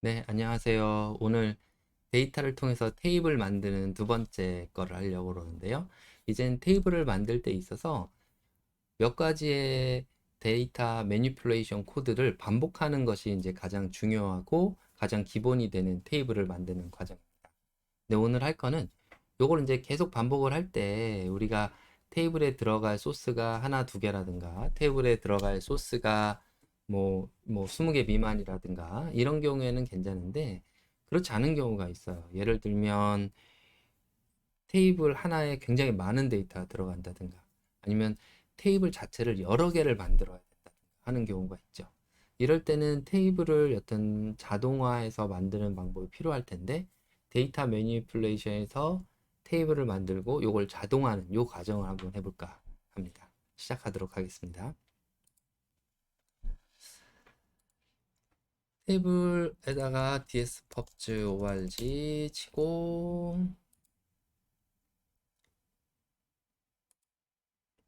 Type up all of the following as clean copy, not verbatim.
네, 안녕하세요. 오늘 데이터를 통해서 테이블 만드는 두 번째 거를 하려고 그러는데요. 이젠 테이블을 만들 때 있어서 몇 가지의 데이터 매니플레이션 코드를 반복하는 것이 이제 가장 중요하고 가장 기본이 되는 테이블을 만드는 과정입니다. 근데 오늘 할 거는 요걸 이제 계속 반복을 할 때 우리가 테이블에 들어갈 소스가 하나, 두 개라든가 테이블에 들어갈 소스가 뭐 20개 미만이라든가 이런 경우에는 괜찮은데 그렇지 않은 경우가 있어요. 예를 들면 테이블 하나에 굉장히 많은 데이터가 들어간다든가 아니면 테이블 자체를 여러 개를 만들어야 된다든가 하는 경우가 있죠. 이럴 때는 테이블을 어떤 자동화해서 만드는 방법이 필요할 텐데 데이터 매니플레이션에서 테이블을 만들고 이걸 자동화하는 이 과정을 한번 해볼까 합니다. 시작하도록 하겠습니다. 테이블에다가 dspubs org 치고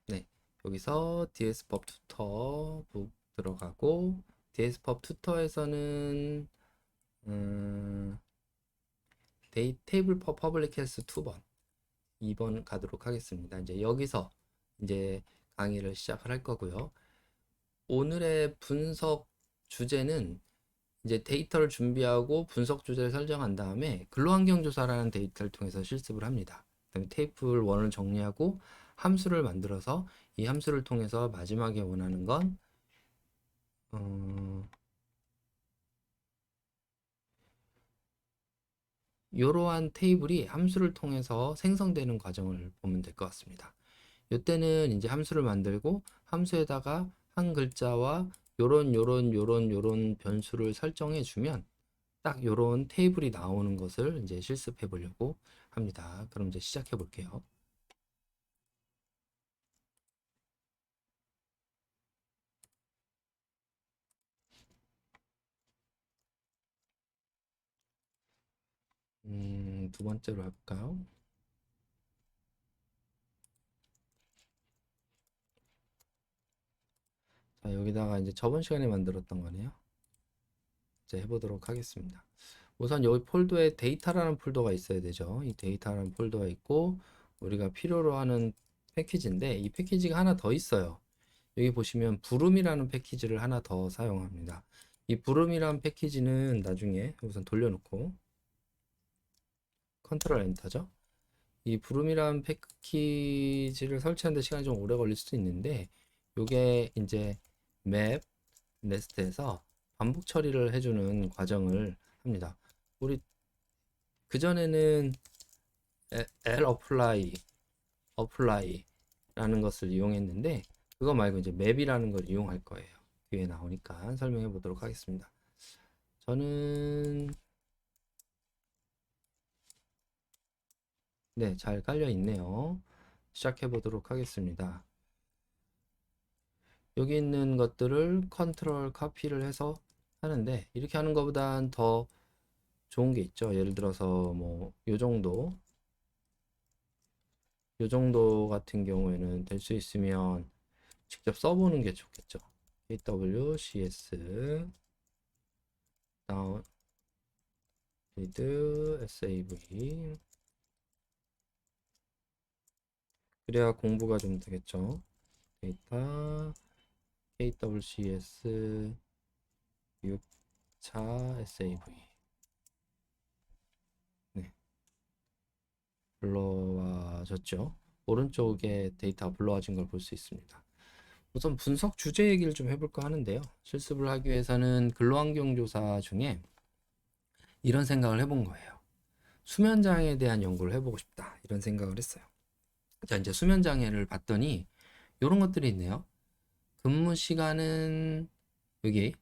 네, 여기서 dspub tutor 북 들어가고 dspub tutor에서는 테이블 퍼블릭 헬스 2번 2번 가도록 하겠습니다. 이제 여기서 이제 강의를 시작을 할 거고요. 오늘의 분석 주제는 이제 데이터를 준비하고 분석 주제를 설정한 다음에 근로환경조사라는 데이터를 통해서 실습을 합니다. 그다음에 테이블 1을 정리하고 함수를 만들어서 이 함수를 통해서 마지막에 원하는 건 이러한 테이블이 함수를 통해서 생성되는 과정을 보면 될 것 같습니다. 이때는 이제 함수를 만들고 함수에다가 한 글자와 요런 변수를 설정해 주면 딱 요런 테이블이 나오는 것을 이제 실습해 보려고 합니다. 그럼 이제 시작해 볼게요. 두 번째로 할까요? 자, 여기다가 이제 저번 시간에 만들었던 거네요. 이제 해보도록 하겠습니다. 우선 여기 폴더에 데이터라는 폴더가 있어야 되죠. 이 데이터라는 폴더가 있고 우리가 필요로 하는 패키지인데 이 패키지가 하나 더 있어요. 여기 보시면 부름이라는 패키지를 하나 더 사용합니다. 이 부름이라는 패키지는 나중에 우선 돌려놓고 컨트롤 엔터죠. 이 부름이라는 패키지를 설치하는데 시간이 좀 오래 걸릴 수도 있는데 이게 이제 맵 네스트에서 반복 처리를 해주는 과정을 합니다. 우리 그전에는 apply라는 것을 이용했는데 그거 말고 이제 맵이라는 걸 이용할 거예요. 뒤에 나오니까 설명해 보도록 하겠습니다. 저는 네, 잘 깔려 있네요. 시작해 보도록 하겠습니다. 여기 있는 것들을 컨트롤 카피를 해서 하는데 이렇게 하는 것보단 더 좋은 게 있죠. 예를 들어서 뭐 요 정도 같은 경우에는 될 수 있으면 직접 써보는 게 좋겠죠. AWCS 다운 리드 SAV 그래야 공부가 좀 되겠죠. 데이터 KWCS 6차 SAV 네, 불러와졌죠. 오른쪽에 데이터가 불러와진 걸 볼 수 있습니다. 우선 분석 주제 얘기를 좀 해볼까 하는데요. 실습을 하기 위해서는 근로환경조사 중에 이런 생각을 해본 거예요. 수면장애에 대한 연구를 해보고 싶다. 이런 생각을 했어요. 자, 이제 수면장애를 봤더니 이런 것들이 있네요. 근무 시간은 여기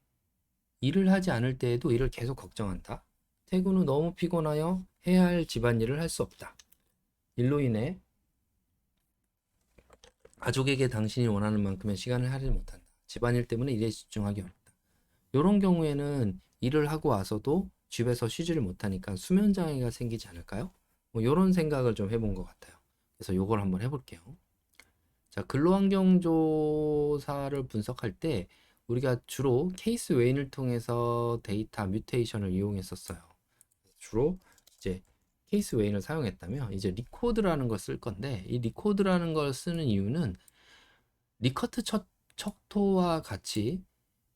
일을 하지 않을 때에도 일을 계속 걱정한다. 퇴근 후 너무 피곤하여 해야 할 집안일을 할 수 없다. 일로 인해 가족에게 당신이 원하는 만큼의 시간을 할애를 못한다. 집안일 때문에 일에 집중하기 어렵다. 이런 경우에는 일을 하고 와서도 집에서 쉬지를 못하니까 수면 장애가 생기지 않을까요? 뭐 이런 생각을 좀 해본 것 같아요. 그래서 이걸 한번 해볼게요. 자, 근로환경 조사를 분석할 때 우리가 주로 케이스 웨인을 통해서 데이터 뮤테이션을 이용했었어요. 주로 이제 케이스 웨인을 사용했다면 이제 리코드라는 걸 쓸 건데, 이 리코드라는 걸 쓰는 이유는 리커트 척도와 같이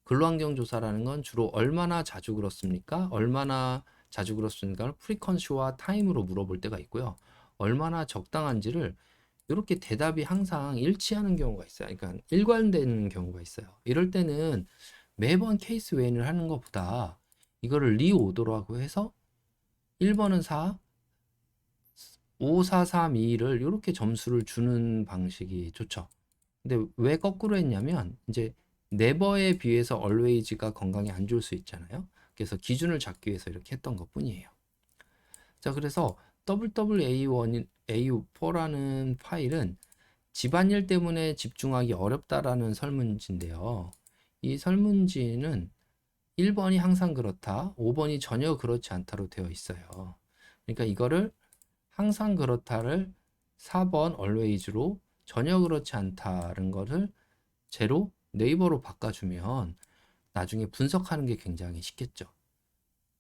근로환경 조사라는 건 주로 얼마나 자주 그렇습니까? 얼마나 자주 그렇습니까? 프리퀀시와 타임으로 물어볼 때가 있고요. 얼마나 적당한지를 이렇게 대답이 항상 일치하는 경우가 있어요. 그러니까 일관되는 경우가 있어요. 이럴 때는 매번 케이스 웨인을 하는 것보다 이거를 리오더라고 해서 1번은 4, 5, 4, 3, 2를 이렇게 점수를 주는 방식이 좋죠. 근데 왜 거꾸로 했냐면 이제 네버에 비해서 always가 건강에 안 좋을 수 있잖아요. 그래서 기준을 잡기 위해서 이렇게 했던 것뿐이에요. 자, 그래서 WWA1, AU4라는 파일은 집안일 때문에 집중하기 어렵다라는 설문지인데요. 이 설문지는 1번이 항상 그렇다, 5번이 전혀 그렇지 않다로 되어 있어요. 그러니까 이거를 항상 그렇다를 4번 always로 전혀 그렇지 않다는 거를 제로 네이버로 바꿔주면 나중에 분석하는 게 굉장히 쉽겠죠.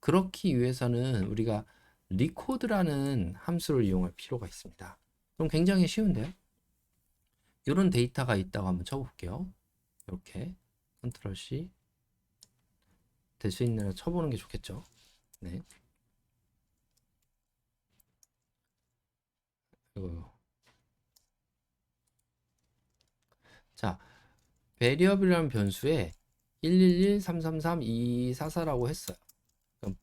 그렇기 위해서는 우리가 리코드라는 함수를 이용할 필요가 있습니다. 그럼 굉장히 쉬운데요. 이런 데이터가 있다고 한번 쳐볼게요. 이렇게 컨트롤 C 될 수 있는 대로 쳐보는 게 좋겠죠. 네. 그리고 자, variable이라는 변수에 111, 333, 2244라고 했어요. 그럼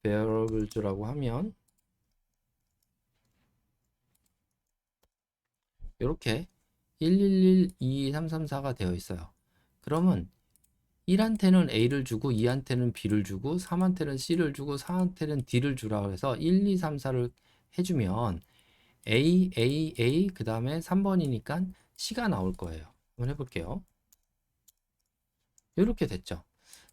variables라고 하면 이렇게 111, 2234가 되어 있어요. 그러면 1한테는 A를 주고 2한테는 B를 주고 3한테는 C를 주고 4한테는 D를 주라고 해서 1, 2, 3, 4를 해주면 A, 그 다음에 3번이니까 C가 나올 거예요. 한번 해볼게요. 이렇게 됐죠.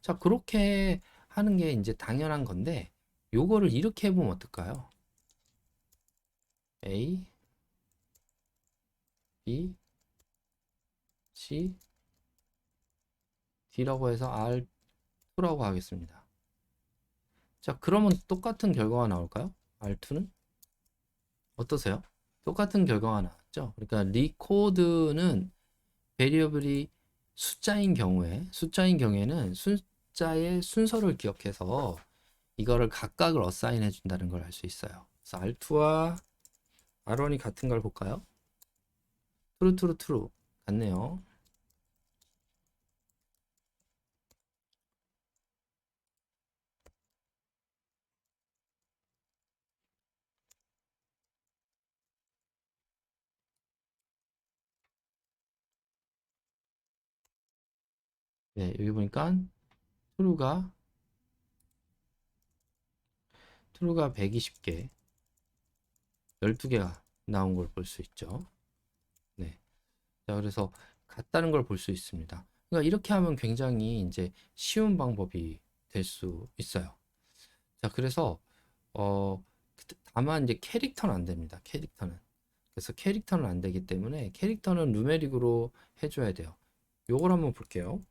자, 그렇게 하는 게 이제 당연한 건데 요거를 이렇게 해보면 어떨까요? A, B, C, D라고 해서 R2라고 하겠습니다. 자, 그러면 똑같은 결과가 나올까요? R2는? 어떠세요? 똑같은 결과가 나왔죠? 그러니까 리코드는 베리어블이 숫자인 경우에는 숫자의 순서를 기억해서 이거를 각각을 어사인 해준다는 걸 알 수 있어요. 그래서 R2와 R1이 같은 걸 볼까요? true, true, true. 같네요. 네, 여기 보니까 true가 120개, 12개가 나온 걸 볼 수 있죠. 네. 자, 그래서 같다는 걸 볼 수 있습니다. 그러니까 이렇게 하면 굉장히 이제 쉬운 방법이 될 수 있어요. 자, 그래서 어 다만 이제 캐릭터는 안 됩니다. 캐릭터는. 그래서 캐릭터는 안 되기 때문에 캐릭터는 누메릭으로 해줘야 돼요. 요걸 한번 볼게요.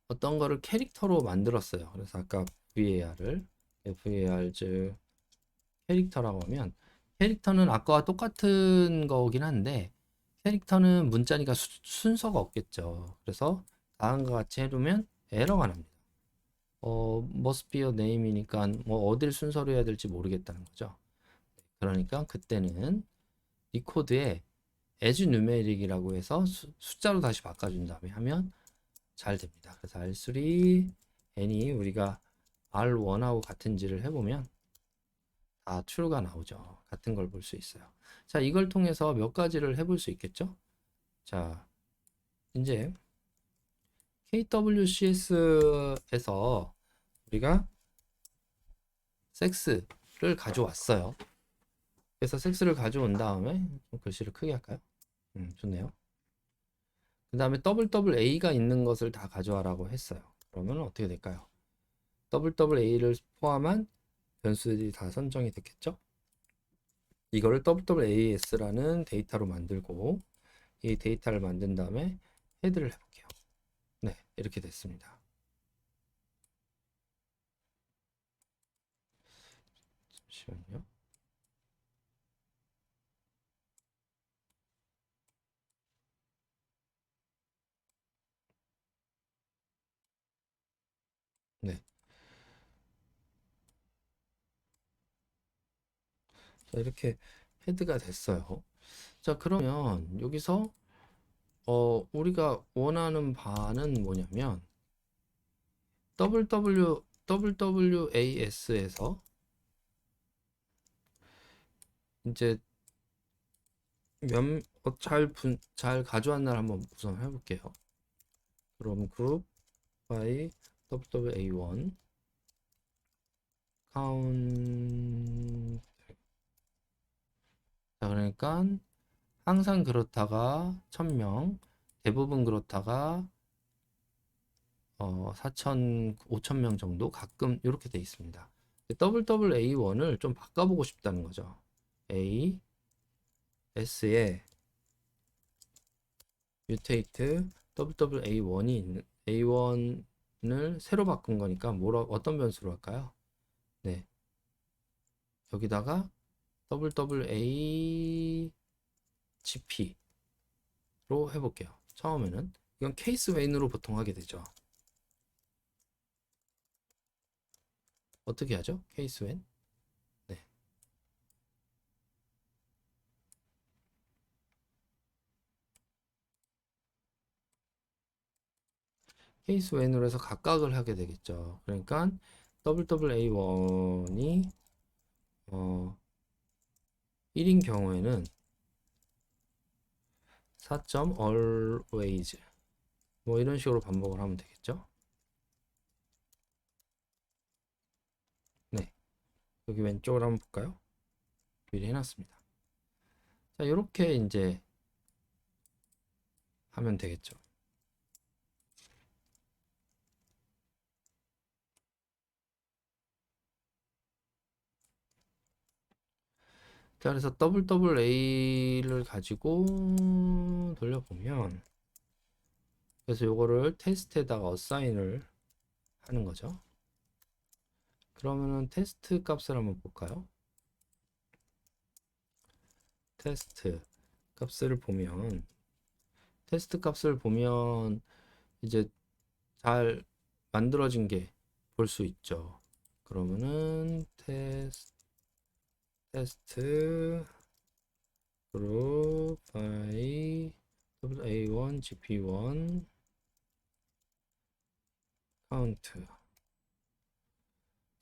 어떤 거를 캐릭터로 만들었어요. 그래서 아까 var 즉 캐릭터라고 하면 캐릭터는 아까와 똑같은 거긴 한데 캐릭터는 문자니까 순서가 없겠죠. 그래서 다음과 같이 해두면 에러가 납니다. must be a name이니까 뭐 어딜 순서로 해야 될지 모르겠다는 거죠. 그러니까 그때는 이 코드에 as numeric이라고 해서 숫자로 다시 바꿔준 다음에 하면 잘 됩니다. 그래서 R3, n이 우리가 R1하고 같은지를 해보면 다 true가 나오죠. 같은 걸 볼 수 있어요. 자, 이걸 통해서 몇 가지를 해볼 수 있겠죠? 자, 이제 KWCS에서 우리가 섹스를 가져왔어요. 그래서 섹스를 가져온 다음에 좀 글씨를 크게 할까요? 좋네요. 그 다음에 WWA가 있는 것을 다 가져와라고 했어요. 그러면 어떻게 될까요? WWA를 포함한 변수들이 다 선정이 됐겠죠? 이거를 WWAS라는 데이터로 만들고 이 데이터를 만든 다음에 헤드를 해볼게요. 네, 이렇게 됐습니다. 잠시만요. 네. 자, 이렇게 헤드가 됐어요. 자, 그러면 여기서 우리가 원하는 바는 뭐냐면 WWAS에서 이제 잘 가져왔 날 한번 우선 해볼게요. 그럼 그룹 by WWA1 count. 자, 그러니까 항상 그렇다가 1000명, 대부분 그렇다가 4천, 5천 명 정도 가끔 이렇게 돼 있습니다. WWA1을 좀 바꿔보고 싶다는 거죠. A, S에 mutate WWA1이 있는 A1을 새로 바꾼 거니까 어떤 변수로 할까요? 네, 여기다가 WWA GP로 해볼게요. 처음에는 이건 케이스 웨인으로 보통 하게 되죠. 어떻게 하죠? 케이스 웬? 네. 케이스 웬으로 해서 각각을 하게 되겠죠. 그러니까 WWA1이 1인 경우에는 4점 always 뭐 이런 식으로 반복을 하면 되겠죠. 네. 여기 왼쪽으로 한번 볼까요? 미리 해놨습니다. 자, 이렇게 이제 하면 되겠죠. 자, 그래서 WWA를 가지고 돌려보면 그래서 요거를 테스트에다가 어사인을 하는 거죠. 그러면은 테스트 값을 한번 볼까요? 테스트 값을 보면 이제 잘 만들어진 게 볼 수 있죠. 그러면은 테스트 그룹 by WA1 GP1 카운트.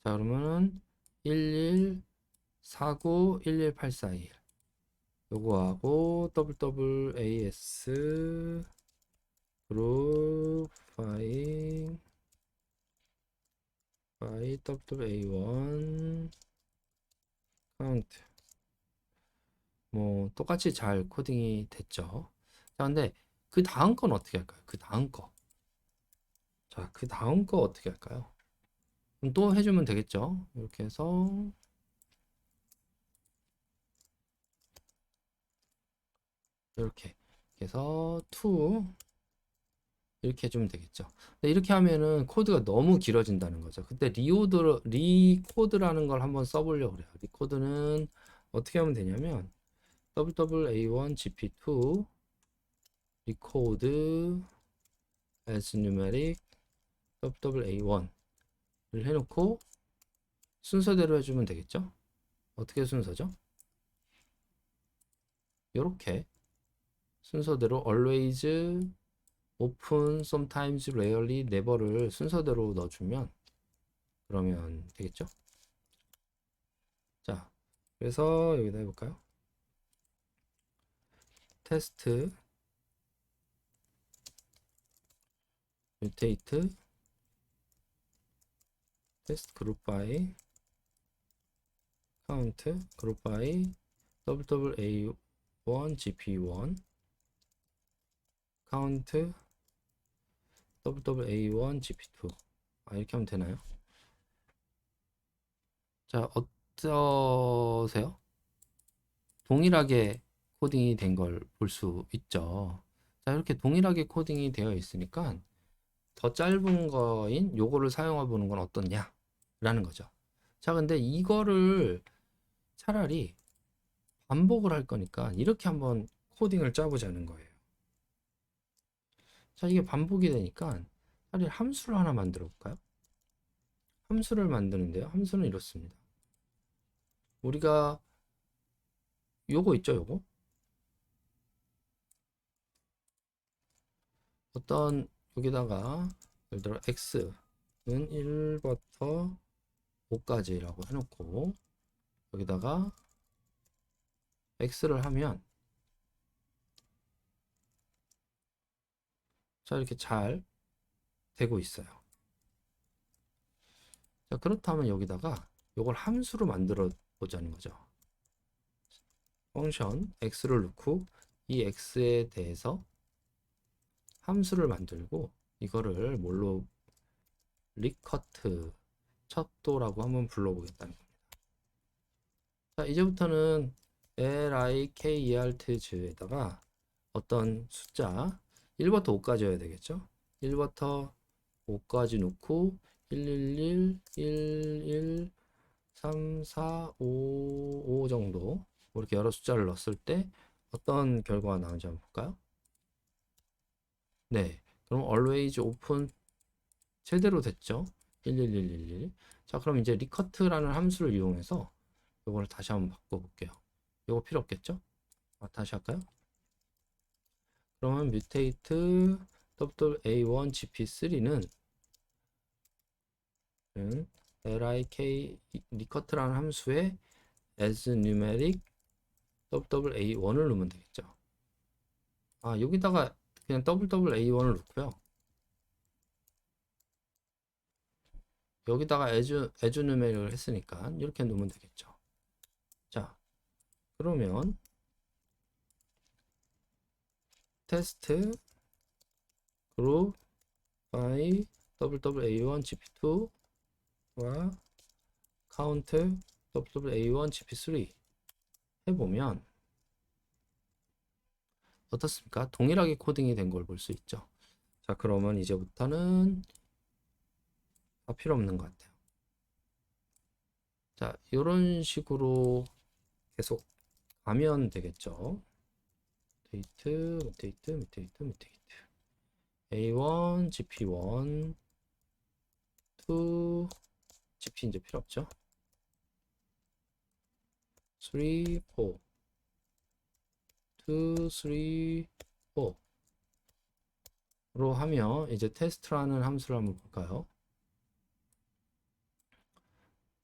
자, 그러면은 1149 11841 요거하고 WWAS 그룹 by WWA1 카운트 뭐 똑같이 잘 코딩이 됐죠. 자, 근데 그 다음 건 어떻게 할까요? 그 다음 거. 자, 그 다음 거 어떻게 할까요? 그럼 또 해주면 되겠죠. 이렇게 해서 이렇게 해서 to 이렇게 해주면 되겠죠. 근데 이렇게 하면은 코드가 너무 길어진다는 거죠. 그때 리코드라는 걸 한번 써보려고 그래요. 리코드는 어떻게 하면 되냐면 WWA1 GP2 리코드 as numeric WWA1을 해놓고 순서대로 해주면 되겠죠. 어떻게 순서죠? 이렇게 순서대로 always, open, sometimes, rarely, never를 순서대로 넣어주면 그러면 되겠죠. 자, 그래서 여기다 해볼까요? 테스트 mutate test group by count group by WWA1 GP1 count WWA1 GP2 이렇게 하면 되나요? 자, 어떠세요? 동일하게 코딩이 된 걸 볼 수 있죠. 자, 이렇게 동일하게 코딩이 되어 있으니까 더 짧은 거인 요거를 사용해 보는 건 어떻냐? 라는 거죠. 자, 근데 이거를 차라리 반복을 할 거니까 이렇게 한번 코딩을 짜보자는 거예요. 자, 이게 반복이 되니까 차라리 함수를 하나 만들어 볼까요? 함수를 만드는데요. 함수는 이렇습니다. 우리가 요거 있죠, 요거? 어떤 여기다가 예를 들어 x는 1부터 5까지라고 해놓고 여기다가 x를 하면 자 이렇게 잘 되고 있어요. 자 그렇다면 여기다가 이걸 함수로 만들어 보자는 거죠. 펑션 x를 넣고 이 x에 대해서 함수를 만들고 이거를 뭘로 리커트 척도라고 한번 불러보겠다는 겁니다. 자 이제부터는 likert에다가 어떤 숫자 1부터 5까지여야 되겠죠. 1부터 5까지 놓고 111, 11, 3, 4, 5, 5 정도 이렇게 여러 숫자를 넣었을 때 어떤 결과가 나오는지 한번 볼까요? 네, 그럼 always open 제대로 됐죠. 11111. 자, 그럼 이제 리커트라는 함수를 이용해서 이걸 다시 한번 바꿔볼게요. 이거 필요 없겠죠? 다시 할까요? 그러면 mutate a1 gp3는 lik 리커트라는 함수에 as numeric a1을 넣으면 되겠죠. 여기다가 그냥 a1을 넣고요. 여기다가 as numeric을 했으니까 이렇게 넣으면 되겠죠. 자, 그러면 test group by a1 gp2와 count a1 gp3 해보면 어떻습니까? 동일하게 코딩이 된 걸 볼 수 있죠. 자, 그러면 이제부터는 다 필요 없는 것 같아요. 자, 이런 식으로 계속 가면 되겠죠. mutate a1 gp1 2 gp 이제 필요 없죠. 3 4 2 3 4로 하면 이제 테스트라는 함수를 한번 볼까요?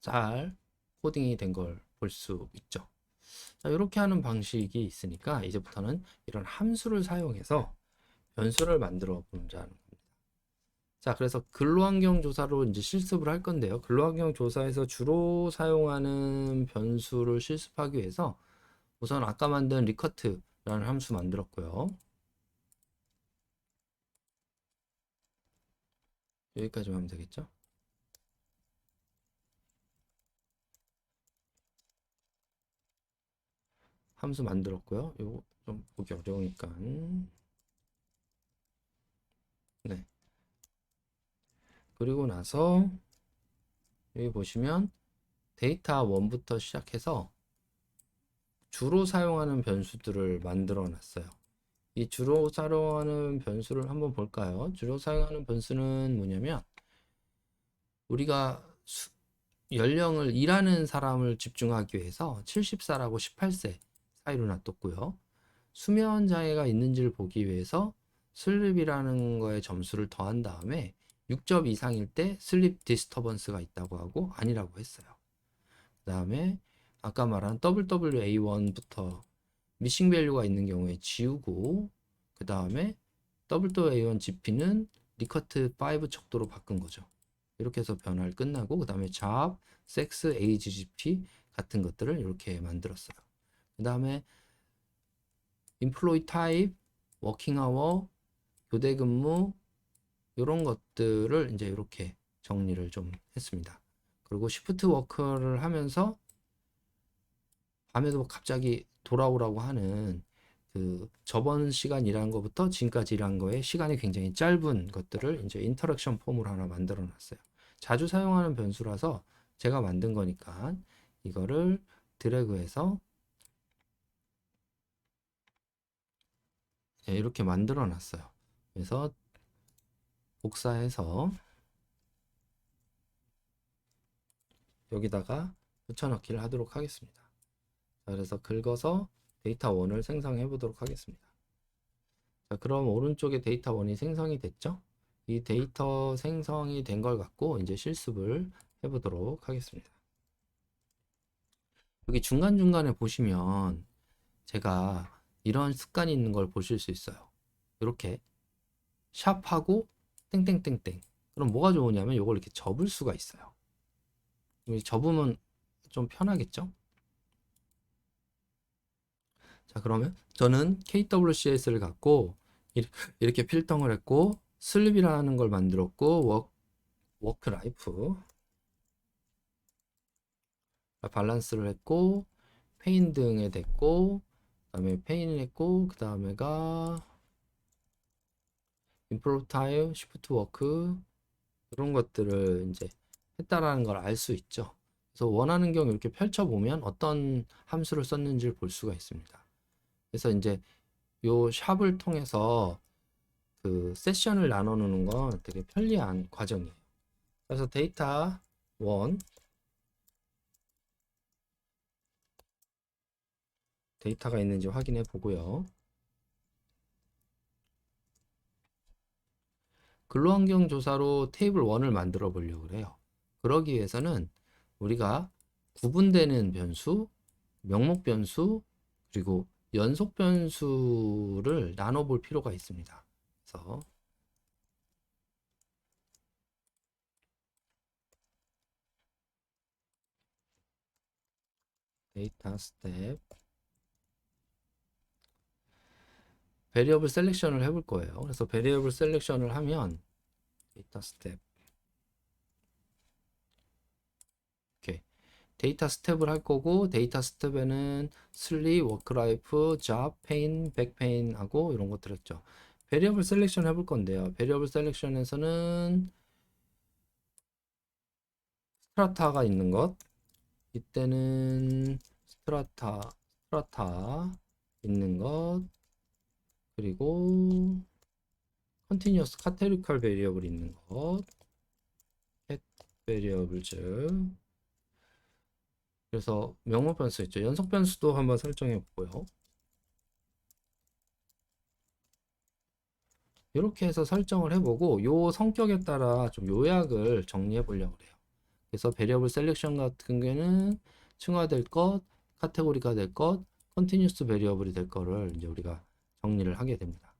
잘 코딩이 된 걸 볼 수 있죠. 자, 이렇게 하는 방식이 있으니까 이제부터는 이런 함수를 사용해서 변수를 만들어 보자는 겁니다. 자, 그래서 근로환경 조사로 이제 실습을 할 건데요. 근로환경 조사에서 주로 사용하는 변수를 실습하기 위해서 우선 아까 만든 리커트라는 함수 만들었고요. 여기까지만 하면 되겠죠? 함수 만들었고요. 이거 좀 보기 어려우니까. 네. 그리고 나서 여기 보시면 데이터 1부터 시작해서 주로 사용하는 변수들을 만들어 놨어요. 이 주로 사용하는 변수를 한번 볼까요? 주로 사용하는 변수는 뭐냐면 우리가 연령을 일하는 사람을 집중하기 위해서 74라고 18세 사이로 놔뒀고요. 수면 장애가 있는지를 보기 위해서 슬립이라는 거에 점수를 더한 다음에 6점 이상일 때 슬립 디스터번스가 있다고 하고 아니라고 했어요. 그 다음에 아까 말한 WWA1부터 미싱 밸류가 있는 경우에 지우고 그 다음에 WWA1 GP는 리커트 5 척도로 바꾼 거죠. 이렇게 해서 변화를 끝나고 그 다음에 job, sex, age, GP 같은 것들을 이렇게 만들었어요. 그 다음에 employee type, working hour, 교대 근무 이런 것들을 이제 이렇게 정리를 좀 했습니다. 그리고 시프트 워크를 하면서 밤에도 갑자기 돌아오라고 하는 그 저번 시간 일한 거부터 지금까지 일한 거에 시간이 굉장히 짧은 것들을 이제 인터랙션 폼으로 하나 만들어 놨어요. 자주 사용하는 변수라서 제가 만든 거니까 이거를 드래그해서 이렇게 만들어 놨어요. 그래서 복사해서 여기다가 붙여넣기를 하도록 하겠습니다. 자, 그래서 긁어서 데이터 1을 생성해 보도록 하겠습니다. 자, 그럼 오른쪽에 데이터 1이 생성이 됐죠? 이 데이터 생성이 된 걸 갖고 이제 실습을 해보도록 하겠습니다. 여기 중간중간에 보시면 제가 이런 습관이 있는 걸 보실 수 있어요. 이렇게 샵하고 땡땡땡땡. 그럼 뭐가 좋으냐면 이걸 이렇게 접을 수가 있어요. 접으면 좀 편하겠죠? 자, 그러면 저는 KWCS를 갖고 이렇게 필터를 했고 슬립이라는 걸 만들었고 워크 라이프 밸런스를 했고 페인 등에 됐고 그다음에 페인을 했고 그 다음에가 improve time, shift work 이런 것들을 이제 했다라는 걸 알 수 있죠. 그래서 원하는 경우 이렇게 펼쳐 보면 어떤 함수를 썼는지를 볼 수가 있습니다. 그래서 이제 요 샵을 통해서 그 세션을 나눠 놓는 건 되게 편리한 과정이에요. 그래서 데이터 1 데이터가 있는지 확인해 보고요. 근로환경 조사로 테이블 1을 만들어 보려고 그래요. 그러기 위해서는 우리가 구분되는 변수, 명목 변수, 그리고 연속 변수를 나눠 볼 필요가 있습니다. 그래서 데이터 스텝 베리어블 셀렉션을 해볼 거예요. 그래서 베리어블 셀렉션을 하면 데이터 스텝 이렇게 데이터 스텝을 할 거고 데이터 스텝에는 슬립, 워크라이프, 잡, 페인, 백페인 하고 이런 것들 했죠. 베리어블 셀렉션 해볼 건데요. 베리어블 셀렉션에서는 스트라타가 있는 것 이때는 스트라타 있는 것 그리고 컨티뉴어스 카테고리컬 베리어블 있는 것 셋 베리어블즈 그래서 명목 변수 있죠. 연속 변수도 한번 설정해 보고요. 이렇게 해서 설정을 해보고 요 성격에 따라 좀 요약을 정리해 보려고 해요. 그래서 베리어블 셀렉션 같은 경우에는 층화될 것, 카테고리가 될 것, 컨티뉴스 베리어블이 될 거를 이제 우리가 정리를 하게 됩니다.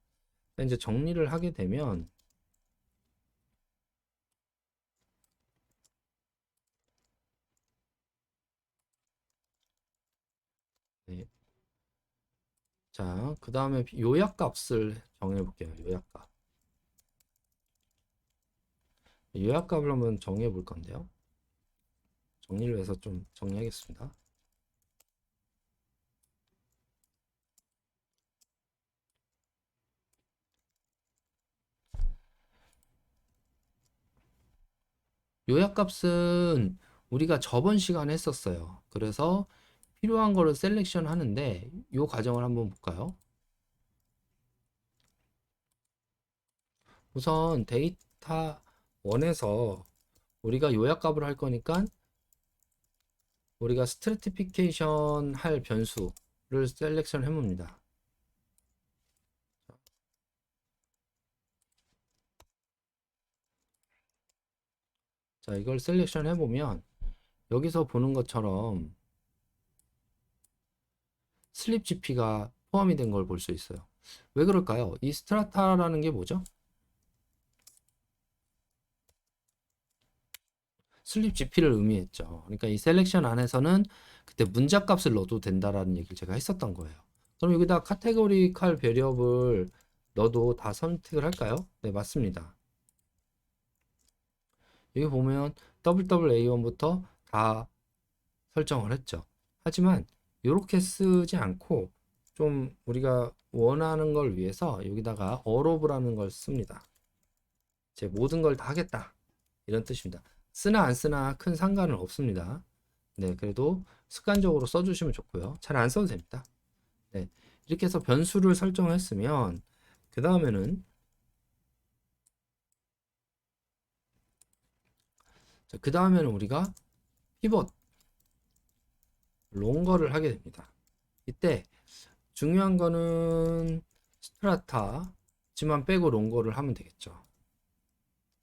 이제 정리를 하게 되면 네. 자, 그 다음에 요약값을 정해 볼게요. 요약값. 요약값을 한번 정해 볼 건데요. 정리를 해서 좀 정리하겠습니다. 요약값은 우리가 저번 시간에 했었어요. 그래서 필요한 거를 셀렉션 하는데 요 과정을 한번 볼까요? 우선 데이터 1에서 우리가 요약값을 할 거니까 우리가 스트래티피케이션 할 변수를 셀렉션 해봅니다. 자, 이걸 셀렉션 해보면 여기서 보는 것처럼 슬립 GP가 포함이 된 걸 볼 수 있어요. 왜 그럴까요? 이 스트라타라는 게 뭐죠? 슬립 GP를 의미했죠. 그러니까 이 셀렉션 안에서는 그때 문자값을 넣어도 된다라는 얘기를 제가 했었던 거예요. 그럼 여기다 카테고리칼 베리어블 넣어도 다 선택을 할까요? 네, 맞습니다. 여기 보면 WWA1부터 다 설정을 했죠. 하지만 이렇게 쓰지 않고 좀 우리가 원하는 걸 위해서 여기다가 allof라는 걸 씁니다. 제 모든 걸 다 하겠다 이런 뜻입니다. 쓰나 안 쓰나 큰 상관은 없습니다. 네, 그래도 습관적으로 써주시면 좋고요. 잘 안 써도 됩니다. 네, 이렇게 해서 변수를 설정했으면 그 다음에는 우리가 피벗 롱거를 하게 됩니다. 이때 중요한 거는 스트라타지만 빼고 롱거를 하면 되겠죠.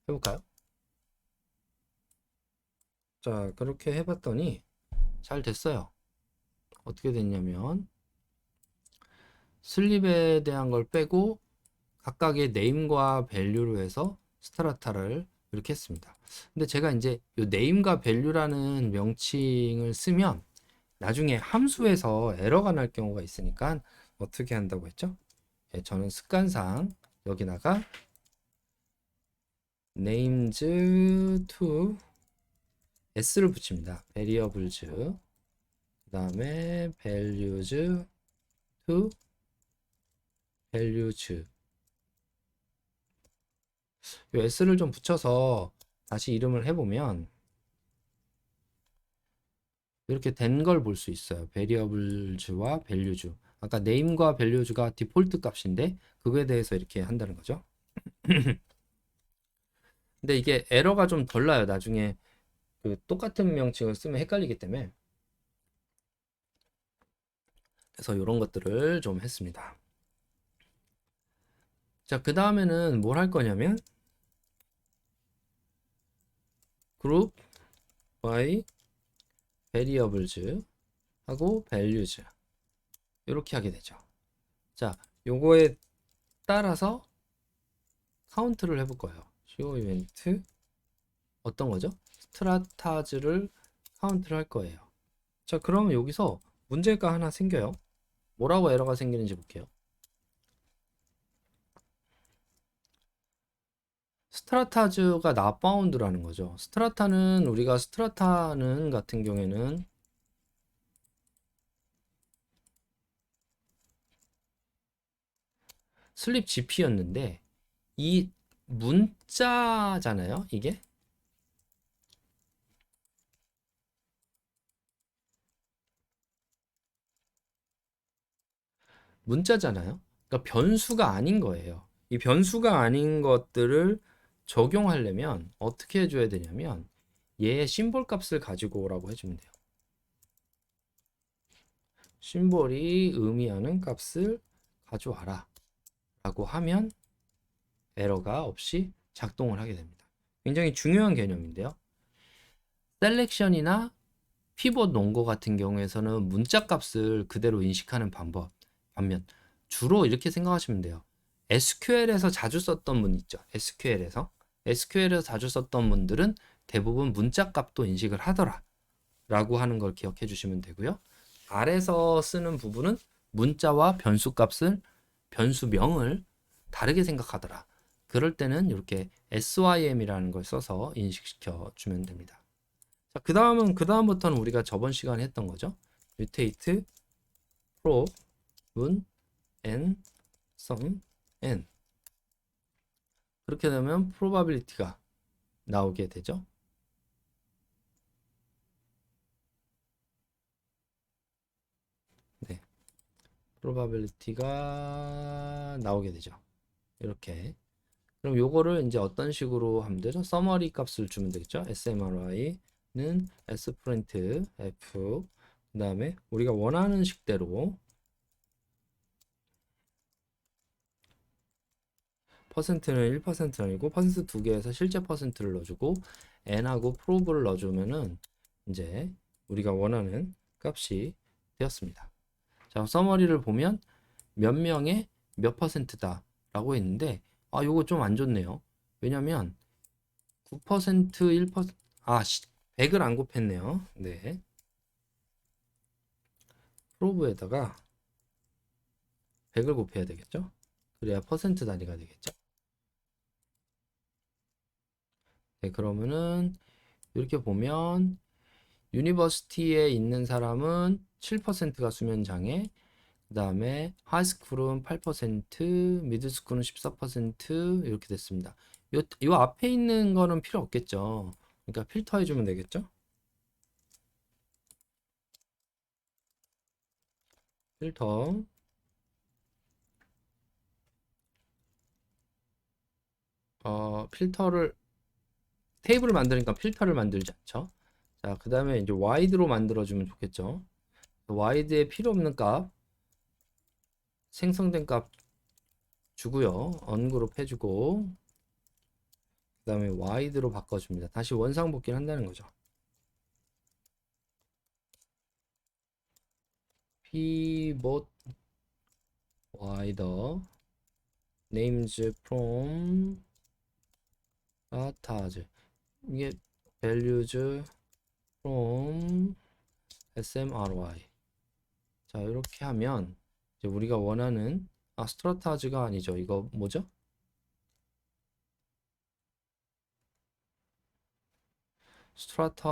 해볼까요? 자, 그렇게 해봤더니 잘 됐어요. 어떻게 됐냐면 슬립에 대한 걸 빼고 각각의 네임과 밸류로 해서 스트라타를 이렇게 했습니다. 근데 제가 이제 이 네임과 밸류라는 명칭을 쓰면 나중에 함수에서 에러가 날 경우가 있으니까 어떻게 한다고 했죠? 예, 저는 습관상 여기다가 names to s를 붙입니다. variables 그 다음에 values to values 이 s를 좀 붙여서 다시 이름을 해보면 이렇게 된 걸 볼 수 있어요. variables와 values. 아까 name과 values가 디폴트 값인데 그거에 대해서 이렇게 한다는 거죠. 근데 이게 에러가 좀 덜 나요. 나중에 그 똑같은 명칭을 쓰면 헷갈리기 때문에. 그래서 이런 것들을 좀 했습니다. 자, 그 다음에는 뭘 할 거냐면 group by variables 하고 values 이렇게 하게 되죠. 자, 요거에 따라서 카운트를 해볼 거예요. show event 어떤 거죠? 스트라타즈를 카운트를 할 거예요. 자, 그러면 여기서 문제가 하나 생겨요. 뭐라고 에러가 생기는지 볼게요. 스트라타즈가 not bound라는 거죠. 우리가 스트라타는 같은 경우에는 슬립 GP였는데 이 문자잖아요. 이게 문자잖아요. 그러니까 변수가 아닌 거예요. 이 변수가 아닌 것들을 적용하려면 어떻게 해줘야 되냐면 얘의 심볼 값을 가지고 오라고 해주면 돼요. 심볼이 의미하는 값을 가져와라 라고 하면 에러가 없이 작동을 하게 됩니다. 굉장히 중요한 개념인데요. 셀렉션이나 피벗 논거 같은 경우에서는 문자 값을 그대로 인식하는 방법 반면 주로 이렇게 생각하시면 돼요. SQL에서 자주 썼던 분 있죠. SQL에서 자주 썼던 분들은 대부분 문자 값도 인식을 하더라 라고 하는 걸 기억해 주시면 되고요. R에서 쓰는 부분은 문자와 변수 값을 변수명을 다르게 생각하더라. 그럴 때는 이렇게 SYM이라는 걸 써서 인식시켜 주면 됩니다. 자, 그 다음부터는 우리가 저번 시간에 했던 거죠. mutate, probe, 문, n, sum, n. 그렇게 되면 probability가 나오게 되죠. 네. probability가 나오게 되죠. 이렇게. 그럼 요거를 이제 어떤 식으로 하면 되죠? summary 값을 주면 되겠죠? smry는 sprint f 그 다음에 우리가 원하는 식대로 퍼센트는 1% 아니고 퍼센트 두 개에서 실제 퍼센트를 넣어주고 n하고 probe를 넣어주면은 이제 우리가 원하는 값이 되었습니다. 자, 서머리를 보면 몇 명의 몇 퍼센트다 라고 했는데 요거 좀 안 좋네요. 왜냐면 9% 1% 100을 안 곱했네요. 네. 프로브에다가 100을 곱해야 되겠죠? 그래야 퍼센트 단위가 되겠죠? 네, 그러면은 이렇게 보면 유니버시티에 있는 사람은 7%가 수면 장애, 그 다음에 하이스쿨은 8%, 미드스쿨은 14% 이렇게 됐습니다. 요 앞에 있는 거는 필요 없겠죠. 그러니까 필터 해주면 되겠죠. 필터. 필터를 테이블을 만드니까 필터를 만들지 않죠. 자, 그 다음에 이제 와이드로 만들어주면 좋겠죠. 와이드에 필요 없는 값, 생성된 값 주고요. 언그룹 해주고, 그 다음에 와이드로 바꿔줍니다. 다시 원상복귀를 한다는 거죠. pivot wider names from data's 이게 values from smry. 자, 이렇게 하면 이제 우리가 원하는 스트라타즈가 아니죠. 이거 뭐죠? 스트라타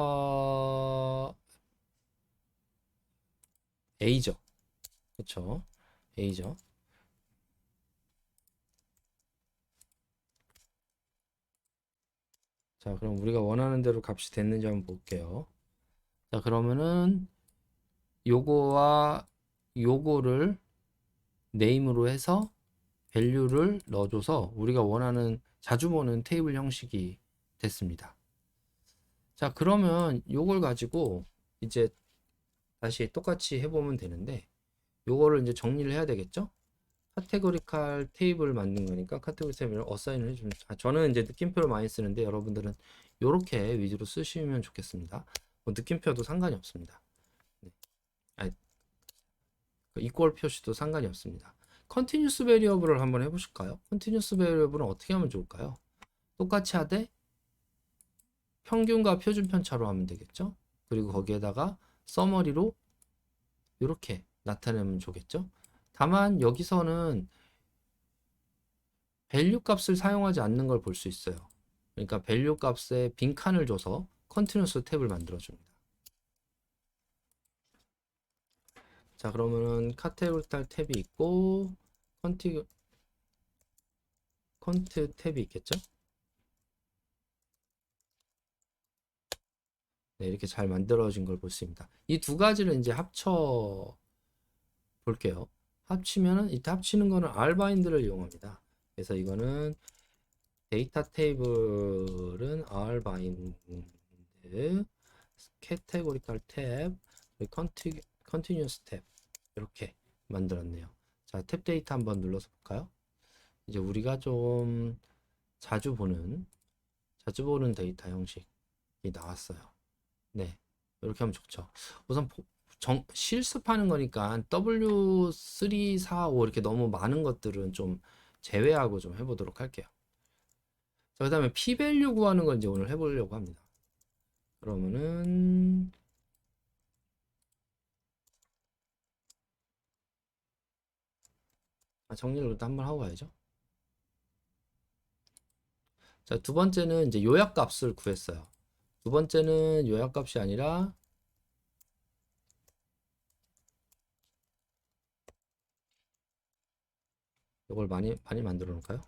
A죠. 그쵸? A죠. 자, 그럼 우리가 원하는 대로 값이 됐는지 한번 볼게요. 자, 그러면은 요거와 요거를 네임으로 해서 밸류를 넣어줘서 우리가 원하는 자주 보는 테이블 형식이 됐습니다. 자, 그러면 요걸 가지고 이제 다시 똑같이 해보면 되는데 요거를 이제 정리를 해야 되겠죠? 카테고리칼 테이블 만든 거니까 카테고리 테이블을 어사인을 해주면 저는 이제 느낌표를 많이 쓰는데 여러분들은 요렇게 위주로 쓰시면 좋겠습니다. 뭐 느낌표도 상관이 없습니다. 네. 아니, 이퀄 표시도 상관이 없습니다. 컨티뉴스 베리어블을 한번 해보실까요? 컨티뉴스 베리어블은 어떻게 하면 좋을까요? 똑같이 하되 평균과 표준 편차로 하면 되겠죠? 그리고 거기에다가 서머리로 이렇게 나타내면 좋겠죠? 다만 여기서는 밸류 값을 사용하지 않는 걸 볼 수 있어요. 그러니까 밸류 값에 빈칸을 줘서 컨티뉴스 탭을 만들어 줍니다. 자, 그러면은 카테고리 탭이 있고 컨트 탭이 있겠죠? 네, 이렇게 잘 만들어진 걸 볼 수 있습니다. 이 두 가지를 이제 합쳐 볼게요. 합치면은 이때 합치는 거는 rbind를 이용합니다. 그래서 이거는 데이터 테이블은 rbind categorical 탭 continuous 탭 이렇게 만들었네요. 자, 탭 데이터 한번 눌러서 볼까요? 이제 우리가 좀 자주 보는 데이터 형식이 나왔어요. 네, 이렇게 하면 좋죠. 우선 실습하는 거니까 W3, 4, 5 이렇게 너무 많은 것들은 좀 제외하고 좀 해보도록 할게요. 자, 그 다음에 p-value 구하는 건 이제 오늘 해보려고 합니다. 그러면은 정리를 일단 한번 하고 가야죠. 자, 두 번째는 이제 요약값을 구했어요. 두 번째는 요약값이 아니라 이걸 많이 만들어 놓을까요?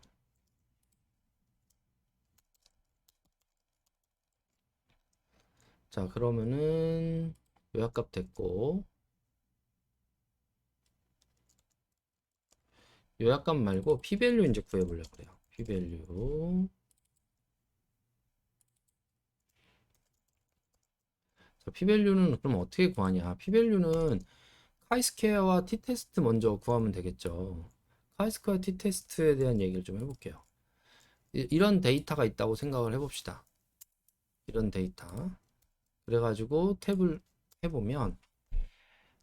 자, 그러면은 요약값 됐고 요약값 말고 p-value 이제 구해보려고 그래요. p-value. 자, p-value는 그럼 어떻게 구하냐? p-value는 카이스퀘어와 t-테스트 먼저 구하면 되겠죠. 카이스퀘어 t-테스트에 대한 얘기를 좀 해볼게요. 이런 데이터가 있다고 생각을 해봅시다. 이런 데이터. 그래가지고 탭을 해보면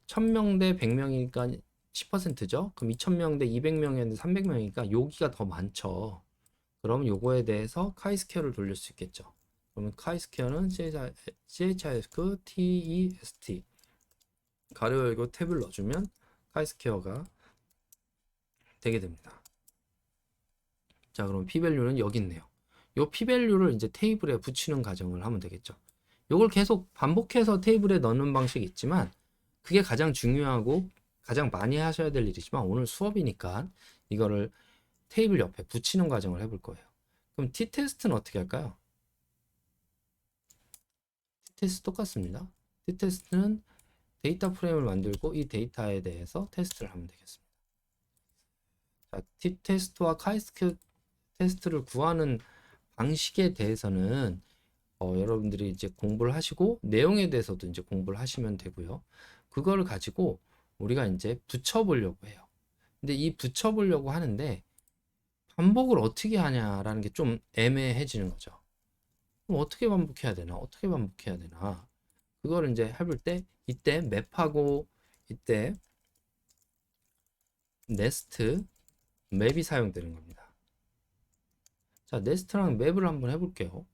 1000명 대 100명이니까 10%죠. 그럼 2000명 대 200명이었는데 300명이니까 여기가 더 많죠. 그럼 요거에 대해서 카이스퀘어를 돌릴 수 있겠죠. 그러면 카이스퀘어는 CHISQ TEST 가로 열고 탭을 넣어주면 카이스퀘어가 되게 됩니다. 자, 그럼 p-value는 여기 있네요. 요 p-value를 이제 테이블에 붙이는 과정을 하면 되겠죠. 요걸 계속 반복해서 테이블에 넣는 방식이 있지만 그게 가장 중요하고 가장 많이 하셔야 될 일이지만 오늘 수업이니까 이거를 테이블 옆에 붙이는 과정을 해볼 거예요. 그럼 t테스트는 어떻게 할까요? t테스트 똑같습니다. t테스트는 데이터 프레임을 만들고 이 데이터에 대해서 테스트를 하면 되겠습니다. 자, t테스트와 카이스트 테스트를 구하는 방식에 대해서는 여러분들이 이제 공부를 하시고 내용에 대해서도 이제 공부를 하시면 되고요. 그거를 가지고 우리가 이제 붙여보려고 해요. 근데 이 붙여보려고 하는데 반복을 어떻게 하냐라는 게 좀 애매해지는 거죠. 그럼 어떻게 반복해야 되나? 어떻게 반복해야 되나? 그거를 이제 해볼 때 이때 맵하고 이때 네스트 맵이 사용되는 겁니다. 자, 네스트랑 맵을 한번 해볼게요.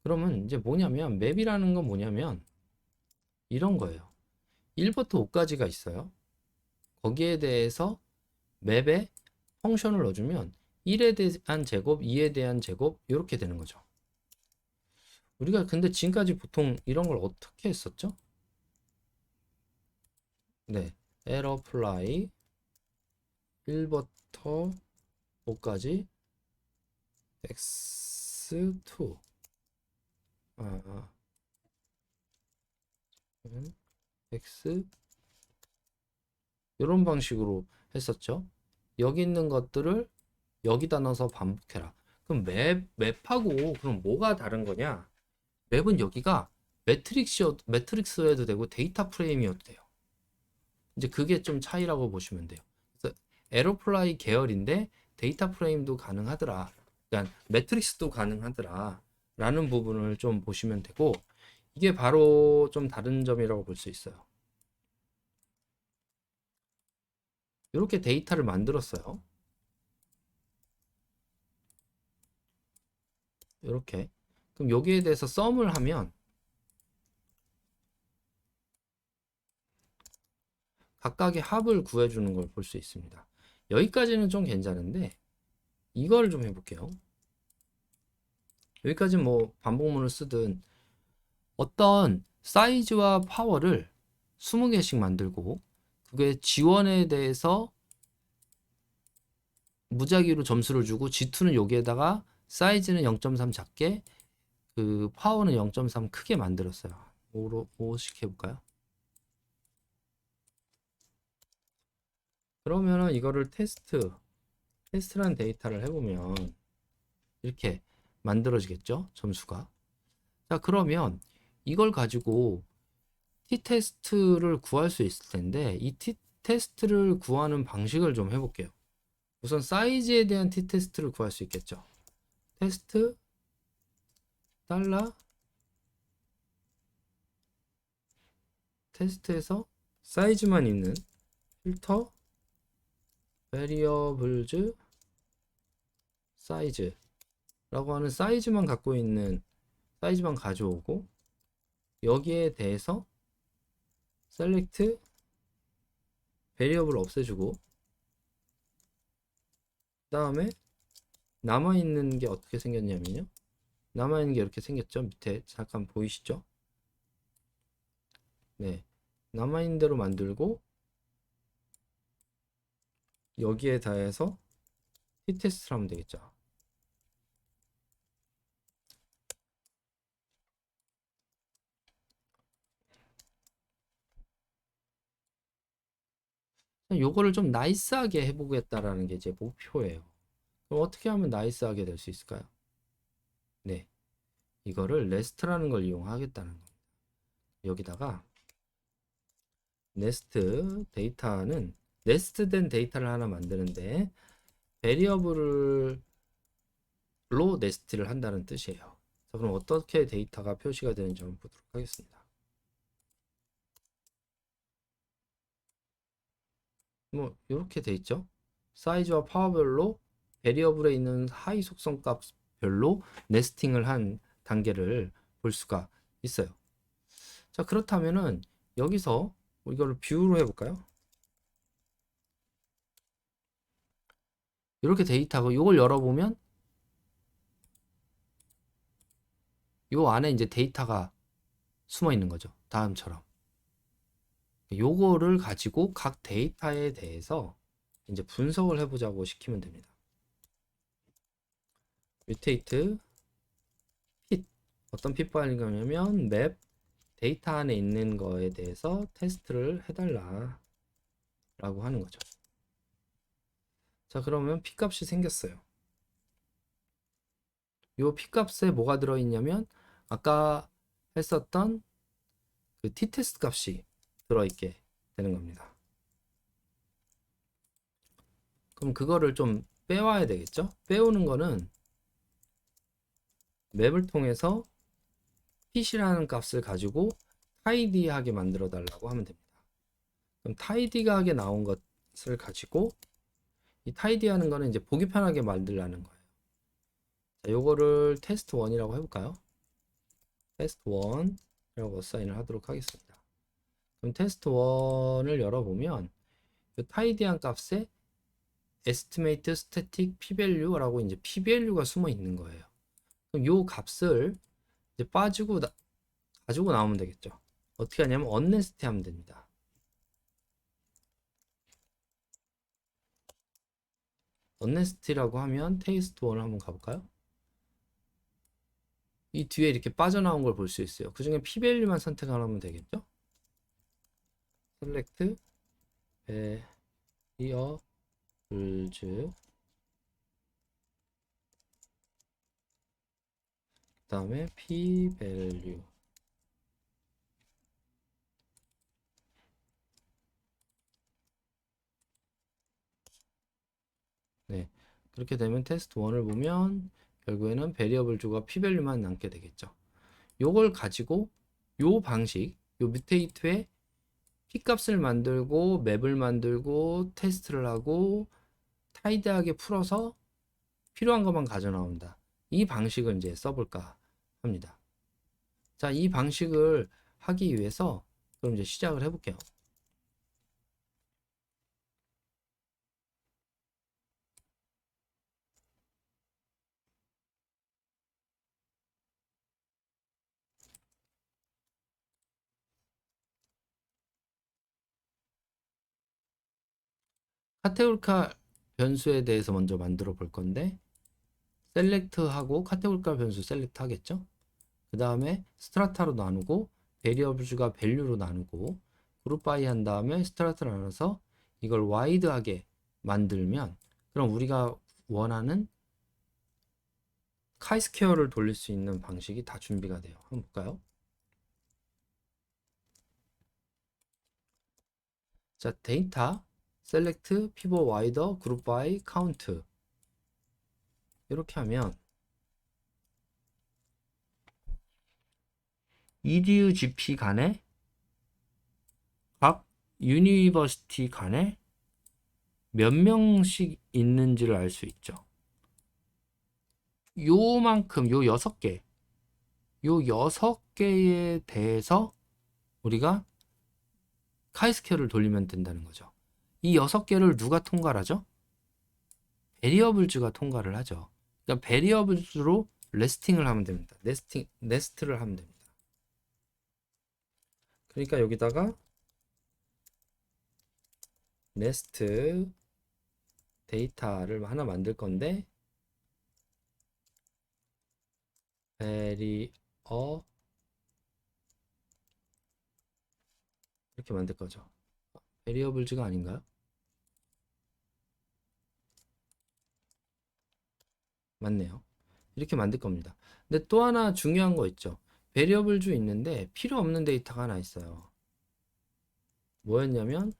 그러면 이제 뭐냐면 맵이라는 건 뭐냐면 이런 거예요. 1부터 5까지가 있어요. 거기에 대해서 맵에 펑션을 넣어주면 1에 대한 제곱, 2에 대한 제곱 이렇게 되는 거죠. 우리가 근데 지금까지 보통 이런 걸 어떻게 했었죠? 네, 에러플라이 1부터 5까지 x2 x 이런 방식으로 했었죠. 여기 있는 것들을 여기다 넣어서 반복해라. 그럼 맵하고 그럼 뭐가 다른 거냐? 맵은 여기가 매트릭스여도 되고 데이터 프레임이어도 돼요. 이제 그게 좀 차이라고 보시면 돼요. 그래서 에러플라이 계열인데 데이터 프레임도 가능하더라. 그러니까 매트릭스도 가능하더라. 라는 부분을 좀 보시면 되고 이게 바로 좀 다른 점이라고 볼 수 있어요. 이렇게 데이터를 만들었어요. 이렇게. 그럼 여기에 대해서 썸을 하면 각각의 합을 구해주는 걸 볼 수 있습니다. 여기까지는 좀 괜찮은데 이걸 좀 해볼게요. 여기까지는 뭐 반복문을 쓰든 어떤 사이즈와 파워를 20개씩 만들고 그게 지원에 대해서 무작위로 점수를 주고 G2는 여기에다가 사이즈는 0.3 작게 그 파워는 0.3 크게 만들었어요. 5씩 해볼까요? 그러면은 이거를 테스트란 데이터를 해보면 이렇게 만들어지겠죠? 점수가. 자, 그러면 이걸 가지고 t테스트를 구할 수 있을 텐데 이 t테스트를 구하는 방식을 좀 해볼게요. 우선 사이즈에 대한 t테스트를 구할 수 있겠죠. 테스트 달러 테스트에서 사이즈만 있는 필터 variables size라고 하는 사이즈만 갖고 있는 사이즈만 가져오고 여기에 대해서 select variable 없애주고 그 다음에 남아있는 게 어떻게 생겼냐면요. 남아있는 게 이렇게 생겼죠. 밑에 잠깐 보이시죠? 네. 남아있는 대로 만들고 여기에 다해서 t테스트를 하면 되겠죠. 요거를 좀 나이스하게 해보겠다라는 게 제 목표예요. 그럼 어떻게 하면 나이스하게 될 수 있을까요? 네. 이거를 레스트라는 걸 이용하겠다는 겁니다. 여기다가 네스트 데이터는 네스트된 데이터를 하나 만드는데 베리어블로 네스트를 한다는 뜻이에요. 자, 그럼 어떻게 데이터가 표시가 되는지 한번 보도록 하겠습니다. 뭐 이렇게 돼 있죠. 사이즈와 파워별로 베리어블에 있는 하위 속성 값별로 네스팅을 한 단계를 볼 수가 있어요. 자, 그렇다면은 여기서 이거를 뷰로 해볼까요? 이렇게 데이터가 이걸 열어보면 요 안에 이제 데이터가 숨어 있는 거죠. 다음처럼. 요거를 가지고 각 데이터에 대해서 이제 분석을 해보자고 시키면 됩니다. mutate fit 어떤 핏 파일이냐면 맵 데이터 안에 있는 거에 대해서 테스트를 해달라 라고 하는 거죠. 자, 그러면 핏 값이 생겼어요. 요 핏 값에 뭐가 들어있냐면 아까 했었던 그 tTest 값이 들어있게 되는 겁니다. 그럼 그거를 좀 빼와야 되겠죠? 빼오는 거는 맵을 통해서 fit이라는 값을 가지고 tidy하게 만들어 달라고 하면 됩니다. 그럼 tidy하게 나온 것을 가지고 이 tidy하는 거는 이제 보기 편하게 만들라는 거예요. 자, 요거를 테스트 1이라고 해볼까요? 테스트 1이라고 어사인을 하도록 하겠습니다. 그럼 테스트 1을 열어보면 이 tidy한 값에 estimate static p-value라고 이제 p-value가 숨어 있는 거예요. 그럼 요 값을 이제 가지고 나오면 되겠죠. 어떻게 하냐면 언네스티 하면 됩니다. 언네스티라고 하면 테스트 1을 한번 가볼까요? 이 뒤에 이렇게 빠져나온 걸 볼 수 있어요. 그 중에 p-value만 선택하면 되겠죠. select variables 그 다음에 p-value 네, 그렇게 되면 테스트 1을 보면 결국에는 베리어블 주가 p-value만 남게 되겠죠. 요걸 가지고 요 방식, 요 뮤테이트에 p-값을 만들고 맵을 만들고 테스트를 하고 타이드하게 풀어서 필요한 것만 가져 나온다. 이 방식을 이제 써볼까 합니다. 자, 이 방식을 하기 위해서 그럼 이제 시작을 해볼게요. 카테고리칼 변수에 대해서 먼저 만들어 볼 건데 셀렉트하고 카테고리칼 변수 셀렉트 하겠죠. 그 다음에 스트라타로 나누고 베리어블즈가 밸류로 나누고 그룹 바이 한 다음에 스트라타로 나눠서 이걸 와이드하게 만들면 그럼 우리가 원하는 카이스퀘어를 돌릴 수 있는 방식이 다 준비가 돼요. 한번 볼까요? 자, 데이터 셀렉트 피벗 와이더 그룹 바이 카운트 이렇게 하면 edu gp 간에 각 유니버시티 간에 몇 명씩 있는지를 알 수 있죠. 요만큼 요 6개 요 6개에 대해서 우리가 카이스퀘어를 돌리면 된다는 거죠. 이 6개를 누가 통과를 하죠? 베리어블즈가 통과를 하죠. 그러니까 베리어블즈로 레스팅을 하면 됩니다. 네스트를 하면 됩니다. 그러니까 여기다가 네스트 데이터를 하나 만들 건데 베리어 이렇게 만들 거죠. 베리어블즈가 아닌가요? 맞네요. 이렇게 만들 겁니다. 근데 또 하나 중요한 거 있죠. 베리어블즈 있는데 필요 없는 데이터가 하나 있어요. 뭐였냐면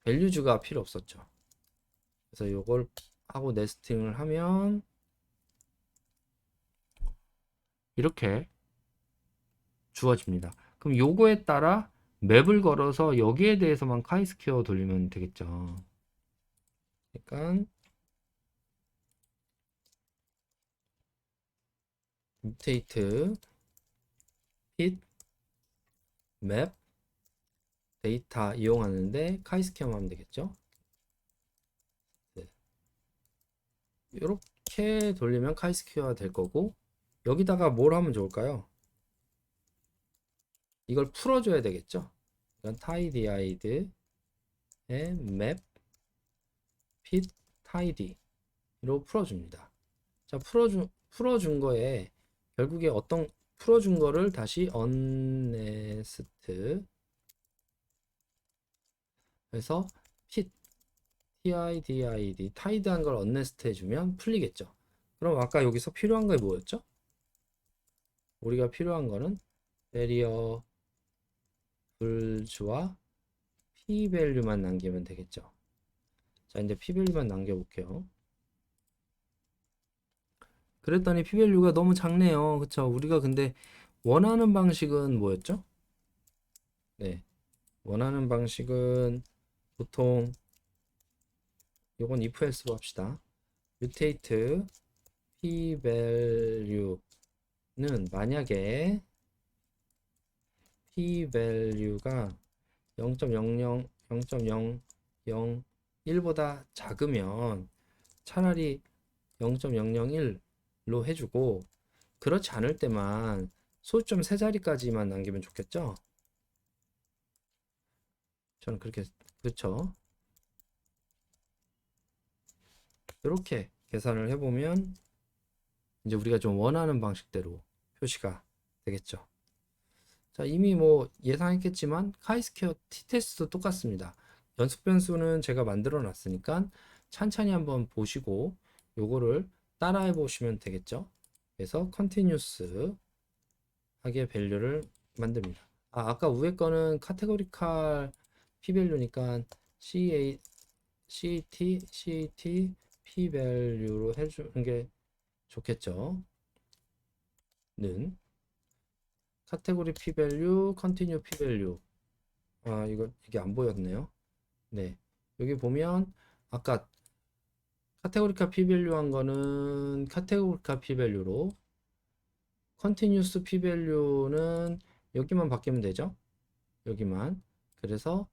밸류즈가 필요 없었죠. 그래서 이걸 하고 네스팅을 하면 이렇게 주어집니다. 그럼 요거에 따라 맵을 걸어서 여기에 대해서만 카이스퀘어 돌리면 되겠죠. 그러니까 뮤테이트 핏 맵 데이터 이용하는데 카이스퀘어 하면 되겠죠. 네. 이렇게 돌리면 카이스퀘어가 될 거고 여기다가 뭘 하면 좋을까요? 이걸 풀어줘야 되겠죠. 이건 tidyid의 map fit tidy로 풀어줍니다. 자, 풀어준 거에 결국에 어떤 풀어준 거를 다시 honest 그래서 fit tidy한 걸 honest 해주면 풀리겠죠. 그럼 아까 여기서 필요한 게 뭐였죠? 우리가 필요한 거는 variables와 p-value만 남기면 되겠죠. 자, 이제 p-value만 남겨볼게요. 그랬더니 p-value가 너무 작네요. 그쵸? 우리가 근데 원하는 방식은 뭐였죠? 네, 원하는 방식은 보통 요건 if else로 합시다. mutate p-value는 만약에 p-value가 0.00, 0.001보다 작으면 차라리 0.001로 해주고 그렇지 않을 때만 소수점 세 자리까지만 남기면 좋겠죠? 저는 그렇게 그렇죠? 이렇게 계산을 해보면 이제 우리가 좀 원하는 방식대로 표시가 되겠죠. 자, 이미 뭐 예상했겠지만 카이스퀘어 t-테스트도 똑같습니다. 연속 변수는 제가 만들어 놨으니까 찬찬히 한번 보시고 요거를 따라해 보시면 되겠죠. 그래서 continuous 하게 밸류를 만듭니다. 아까 위에 거는 카테고리칼 p-밸류니까 cat p-밸류로 해주는 게 좋겠죠. 는 카테고리 p-밸류, 컨티뉴 p-밸류. 이게 안 보였네요. 네. 여기 보면 아까 카테고리카 p-밸류 한 거는 카테고리카 p-밸류로 컨티뉴스 p-밸류는 여기만 바뀌면 되죠. 여기만. 그래서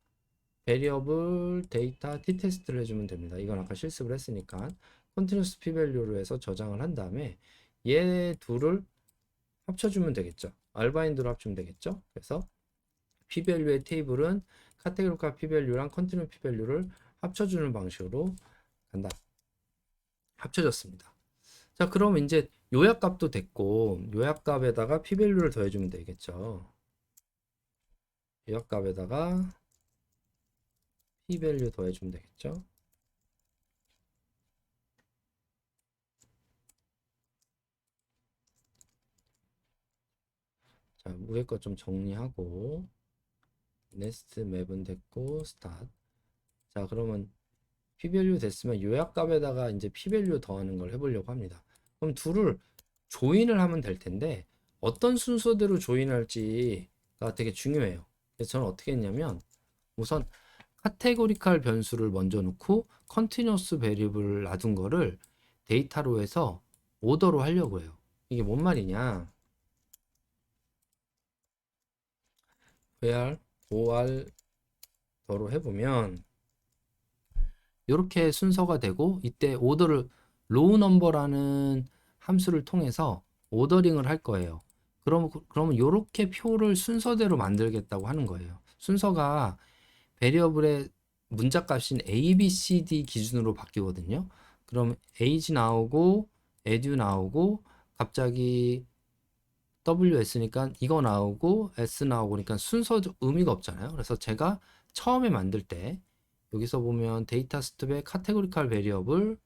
베리어블 데이터 t-테스트를 해주면 됩니다. 이건 아까 실습을 했으니까 컨티뉴스 p-밸류로 해서 저장을 한 다음에 얘 둘을 합쳐주면 되겠죠. 알바인드로 합치면 되겠죠. 그래서 p-밸류의 테이블은 카테고리카 p-밸류랑 컨티뉴 p-밸류를 합쳐주는 방식으로 간다. 합쳐졌습니다. 자, 그럼 이제 요약값도 됐고 요약값에다가 p-밸류를 더해주면 되겠죠. 요약값에다가 p-밸류 더해주면 되겠죠. 자, 위에 거 좀 정리하고 네스트 맵은 됐고 스타트. 자, 그러면 p-밸류 됐으면 요약값에다가 이제 p-밸류 더하는 걸 해보려고 합니다. 그럼 둘을 조인을 하면 될 텐데 어떤 순서대로 조인할지가 되게 중요해요. 그래서 저는 어떻게 했냐면 우선 카테고리칼 변수를 먼저 넣고 컨티뉴어스 베리블을 놔둔 거를 데이터로 해서 오더로 하려고 해요. 이게 뭔 말이냐? where or더로 해보면 이렇게 순서가 되고 이때 오더를 로우 넘버라는 함수를 통해서 오더링을 할 거예요. 그러면 이렇게 표를 순서대로 만들겠다고 하는 거예요. 순서가 베리어블의 문자값인 A, B, C, D 기준으로 바뀌거든요. 그럼 age 나오고 edu 나오고 갑자기 WS니까 이거 나오고 S 나오고 그러니까 순서 의미가 없잖아요. 그래서 제가 처음에 만들 때 여기서 보면 데이터 스텝의 카테고리칼 베리어블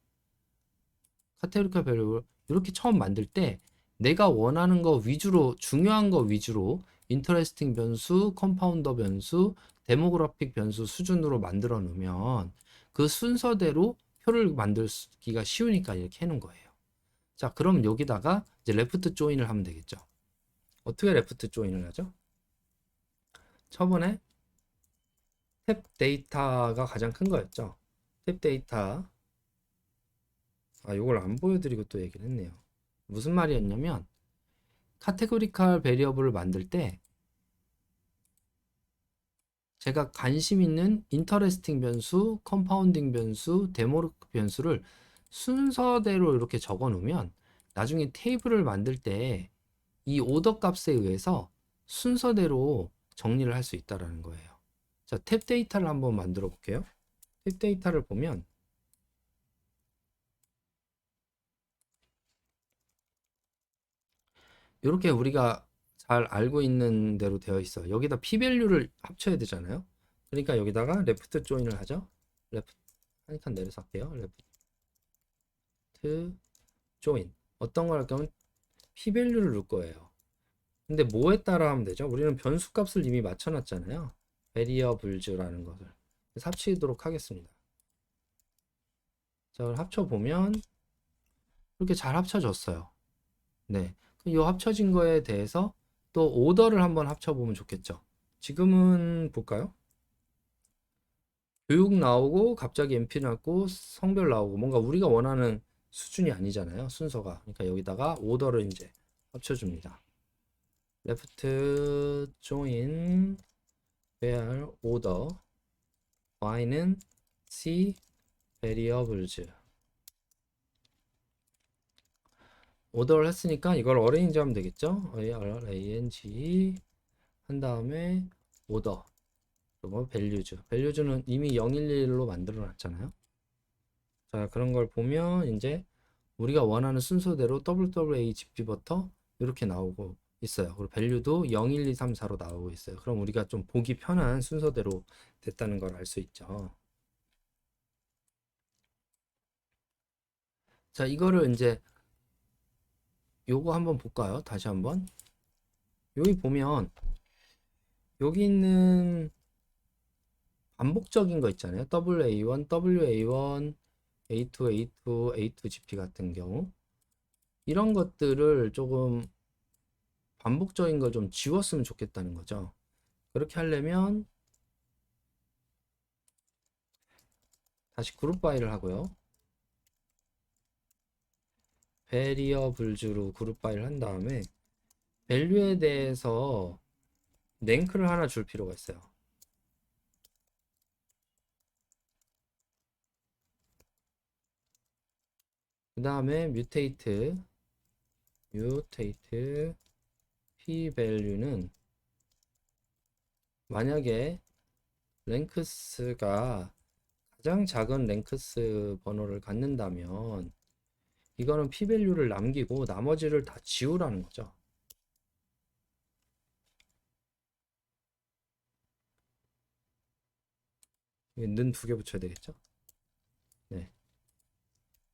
이렇게 처음 만들 때 내가 원하는 거 위주로 중요한 거 위주로 인터레스팅 변수, 컴파운더 변수, 데모그래픽 변수 수준으로 만들어 놓으면 그 순서대로 표를 만들기가 쉬우니까 이렇게 해놓은 거예요. 자, 그럼 여기다가 이제 레프트 조인을 하면 되겠죠. 어떻게 레프트 조인을 하죠? 저번에 탭 데이터가 가장 큰 거였죠. 탭 데이터 이걸 안 보여드리고 또 얘기를 했네요. 무슨 말이었냐면 카테고리칼 베리어블을 만들 때 제가 관심 있는 인터레스팅 변수, 컴파운딩 변수, 데모 변수를 순서대로 이렇게 적어 놓으면 나중에 테이블을 만들 때 이 오더 값에 의해서 순서대로 정리를 할 수 있다라는 거예요. 자, 탭 데이터를 한번 만들어 볼게요. 탭 데이터를 보면 이렇게 우리가 잘 알고 있는 대로 되어 있어요. 여기다 p-value를 합쳐야 되잖아요. 그러니까 여기다가 left join을 하죠. left 한 칸 내려서 할게요. left join 어떤 걸 할 거면 p-value를 넣을 거예요. 근데 뭐에 따라 하면 되죠? 우리는 변수 값을 이미 맞춰놨잖아요. variables라는 것을 합치도록 하겠습니다. 자, 합쳐보면 이렇게 잘 합쳐졌어요. 네. 이 합쳐진 거에 대해서 또 오더를 한번 합쳐보면 좋겠죠. 지금은 볼까요? 교육 나오고 갑자기 MP 나오고 성별 나오고 뭔가 우리가 원하는 수준이 아니잖아요. 순서가. 그러니까 여기다가 오더를 이제 합쳐줍니다. left join where order y는 c variables 오더를 했으니까 이걸 어레인지 하면 되겠죠. arrange 한 다음에 오더 그리고 values는 이미 011로 만들어 놨잖아요. 자, 그런 걸 보면 이제 우리가 원하는 순서대로 WWHB부터 이렇게 나오고 있어요. 그리고 value도 0, 1, 2, 3, 4로 나오고 있어요. 그럼 우리가 좀 보기 편한 순서대로 됐다는 걸 알 수 있죠. 자, 이거를 이제 요거 한번 볼까요? 다시 한번. 여기 보면 여기 있는 반복적인 거 있잖아요. WA1, WA1, A2, A2, A2GP 같은 경우 이런 것들을 조금 반복적인 걸 좀 지웠으면 좋겠다는 거죠. 그렇게 하려면 다시 그룹 바이를 하고요. 베리어블즈로 그룹 바이를 한 다음에 밸류에 대해서 랭크를 하나 줄 필요가 있어요. 그 다음에 뮤테이트 p value는 만약에 랭크스가 가장 작은 랭크스 번호를 갖는다면 이거는 p value를 남기고 나머지를 다 지우라는 거죠. 는 두 개 붙여야 되겠죠. 네.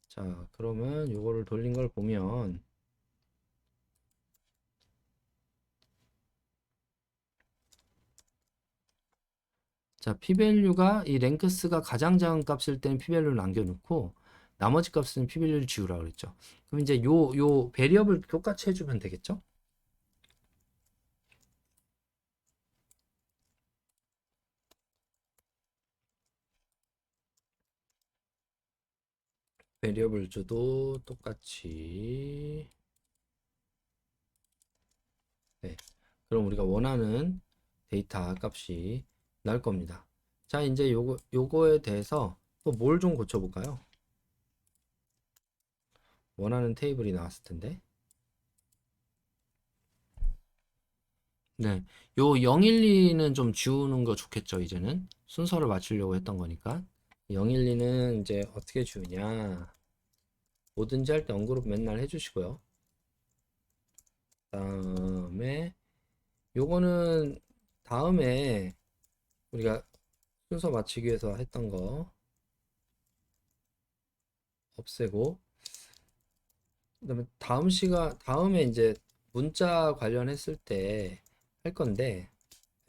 자, 그러면 요거를 돌린 걸 보면 자, p-value가 이 랭크스가 가장 작은 값일 때는 p-value를 남겨놓고 나머지 값은 p-value를 지우라 그랬죠. 그럼 이제 요 베리어블 똑같이 해주면 되겠죠? 베리어블 주도 똑같이 네. 그럼 우리가 원하는 데이터 값이 나올 겁니다. 자, 이제 요거에 대해서 또 뭘 좀 고쳐볼까요? 원하는 테이블이 나왔을 텐데. 네. 요 012는 좀 지우는 거 좋겠죠, 이제는. 순서를 맞추려고 했던 거니까. 012는 이제 어떻게 지우냐. 뭐든지 할 때 언그룹 맨날 해주시고요. 다음에 요거는 다음에 우리가 순서 맞추기 위해서 했던 거 없애고 그다음에 다음에 이제 문자 관련했을 때 할 건데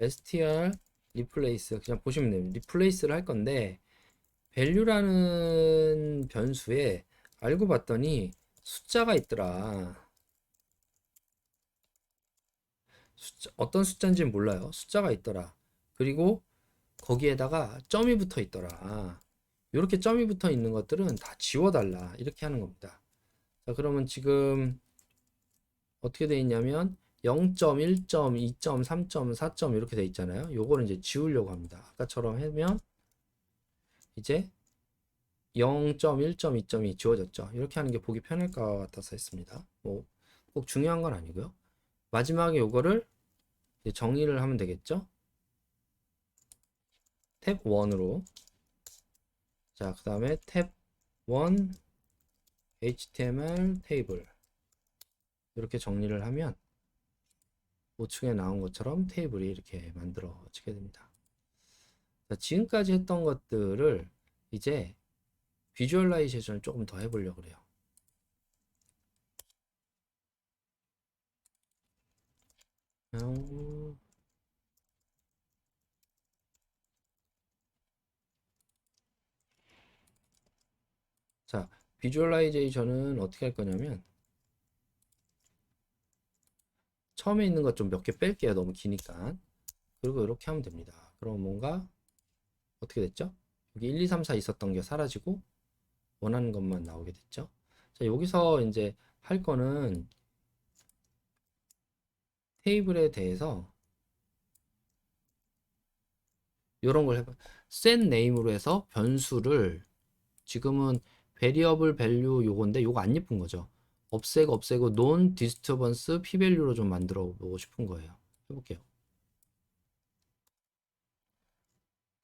str replace 그냥 보시면 돼요. replace를 할 건데 value라는 변수에 알고 봤더니 숫자가 있더라. 어떤 숫자인지는 몰라요. 숫자가 있더라. 그리고 거기에다가 점이 붙어 있더라. 이렇게 점이 붙어 있는 것들은 다 지워달라. 이렇게 하는 겁니다. 자, 그러면 지금 어떻게 돼 있냐면 0점, 1점, 2점, 3점, 4점 이렇게 돼 있잖아요. 요거를 이제 지우려고 합니다. 아까처럼 하면 이제 0점, 1점, 2점이 지워졌죠. 이렇게 하는 게 보기 편할 것 같아서 했습니다. 뭐 꼭 중요한 건 아니고요. 마지막에 요거를 이제 정의를 하면 되겠죠? 탭 1으로. 자, 그 다음에 탭 1 HTML 테이블. 이렇게 정리를 하면 우측에 나온 것처럼 테이블이 이렇게 만들어지게 됩니다. 자, 지금까지 했던 것들을 이제 비주얼라이제이션을 조금 더 해보려고 그래요. 자, 비주얼라이제이션은 어떻게 할 거냐면 처음에 있는 것 좀 몇 개 뺄게요. 너무 기니까. 그리고 이렇게 하면 됩니다. 그럼 뭔가 어떻게 됐죠? 여기 1, 2, 3, 4 있었던 게 사라지고 원하는 것만 나오게 됐죠. 자, 여기서 이제 할 거는 테이블에 대해서 이런 걸 해봐. set name으로 해서 변수를 지금은 variable value 요건데 요거 안 예쁜 거죠. 없애고 non disturbance p value로 좀 만들어 보고 싶은 거예요. 해볼게요.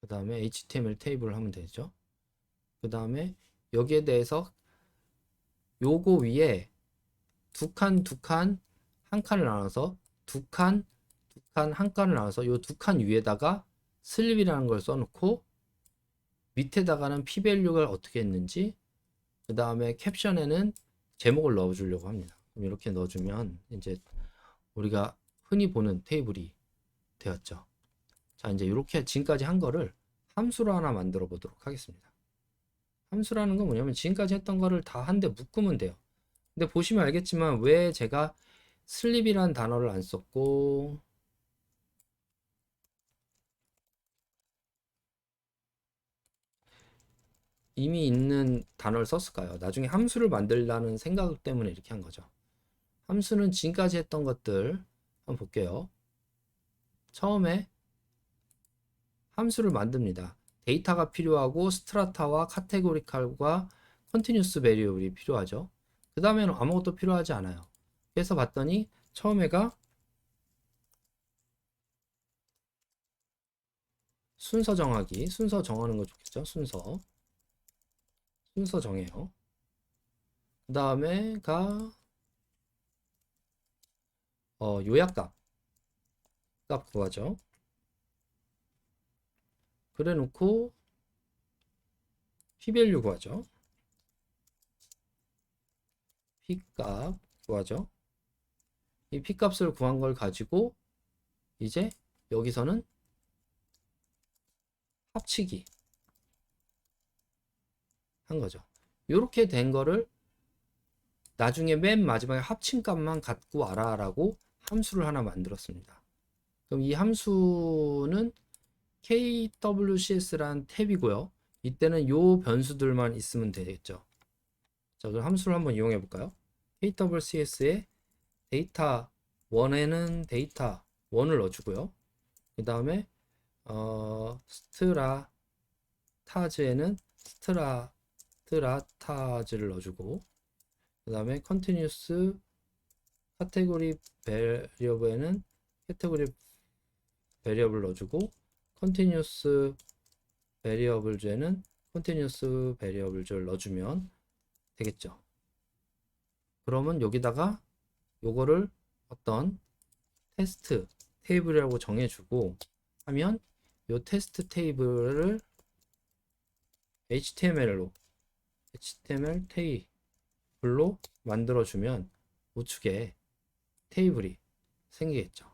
그 다음에 HTML 테이블을 하면 되죠. 그 다음에 여기에 대해서 요거 위에 두 칸, 한 칸을 나눠서 한 칸을 나눠서 요 두 칸 위에다가 슬립이라는 걸 써놓고 밑에다가는 pvalue가 어떻게 했는지 그 다음에 캡션에는 제목을 넣어주려고 합니다. 그럼 이렇게 넣어주면 이제 우리가 흔히 보는 테이블이 되었죠. 자, 이제 이렇게 지금까지 한 거를 함수로 하나 만들어 보도록 하겠습니다. 함수라는 건 뭐냐면 지금까지 했던 거를 다 한 대 묶으면 돼요. 근데 보시면 알겠지만 왜 제가 슬립이란 단어를 안 썼고 이미 있는 단어를 썼을까요? 나중에 함수를 만들라는 생각 때문에 이렇게 한 거죠. 함수는 지금까지 했던 것들 한번 볼게요. 처음에 함수를 만듭니다. 데이터가 필요하고 스트라타와 카테고리칼과 컨티뉴스 베리어블이 필요하죠. 그 다음에는 아무것도 필요하지 않아요. 그래서 봤더니 처음에가 순서 정하기, 순서 정하는 거 좋겠죠. 순서 정해요. 그 다음에가 요약값 구하죠. 그래 놓고 p밸류 구하죠. p값 구하죠. 이 p값을 구한 걸 가지고 이제 여기서는 합치기 한 거죠. 이렇게 된 거를 나중에 맨 마지막에 합친 값만 갖고 와라라고 함수를 하나 만들었습니다. 그럼 이 함수는 kwcs란 탭이고요. 이때는 요 변수들만 있으면 되겠죠. 자, 그럼 함수를 한번 이용해 볼까요? kwcs에 데이터 1에는 데이터 1을 넣어주고요. 그 다음에 스트라타즈에는 스트라타즈를 넣어주고 그 다음에 컨티뉴스 카테고리 베리어블에는 카테고리 베리어블 넣어주고 컨티뉴스 베리어블즈에는 컨티뉴스 베리어블즈를 넣어주면 되겠죠. 그러면 여기다가 요거를 어떤 테스트 테이블이라고 정해주고 하면 요 테스트 테이블을 HTML 테이블로 만들어주면 우측에 테이블이 생기겠죠.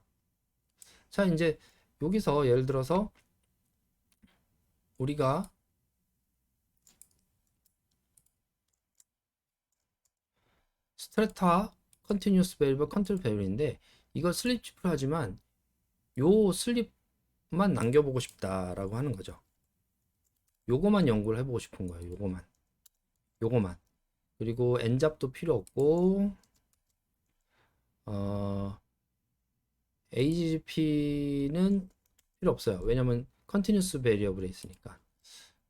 자, 이제 여기서 예를 들어서 우리가 스트레타 컨티뉴스 베리블 컨트롤 베리블인데 이걸 슬립 짚으로 하지만 요 슬립만 남겨보고 싶다라고 하는 거죠. 요거만 연구를 해보고 싶은 거예요. 요거만. 그리고 엔잡도 필요 없고 AGP는 필요 없어요. 왜냐면 컨티뉴스 베리어블에 있으니까.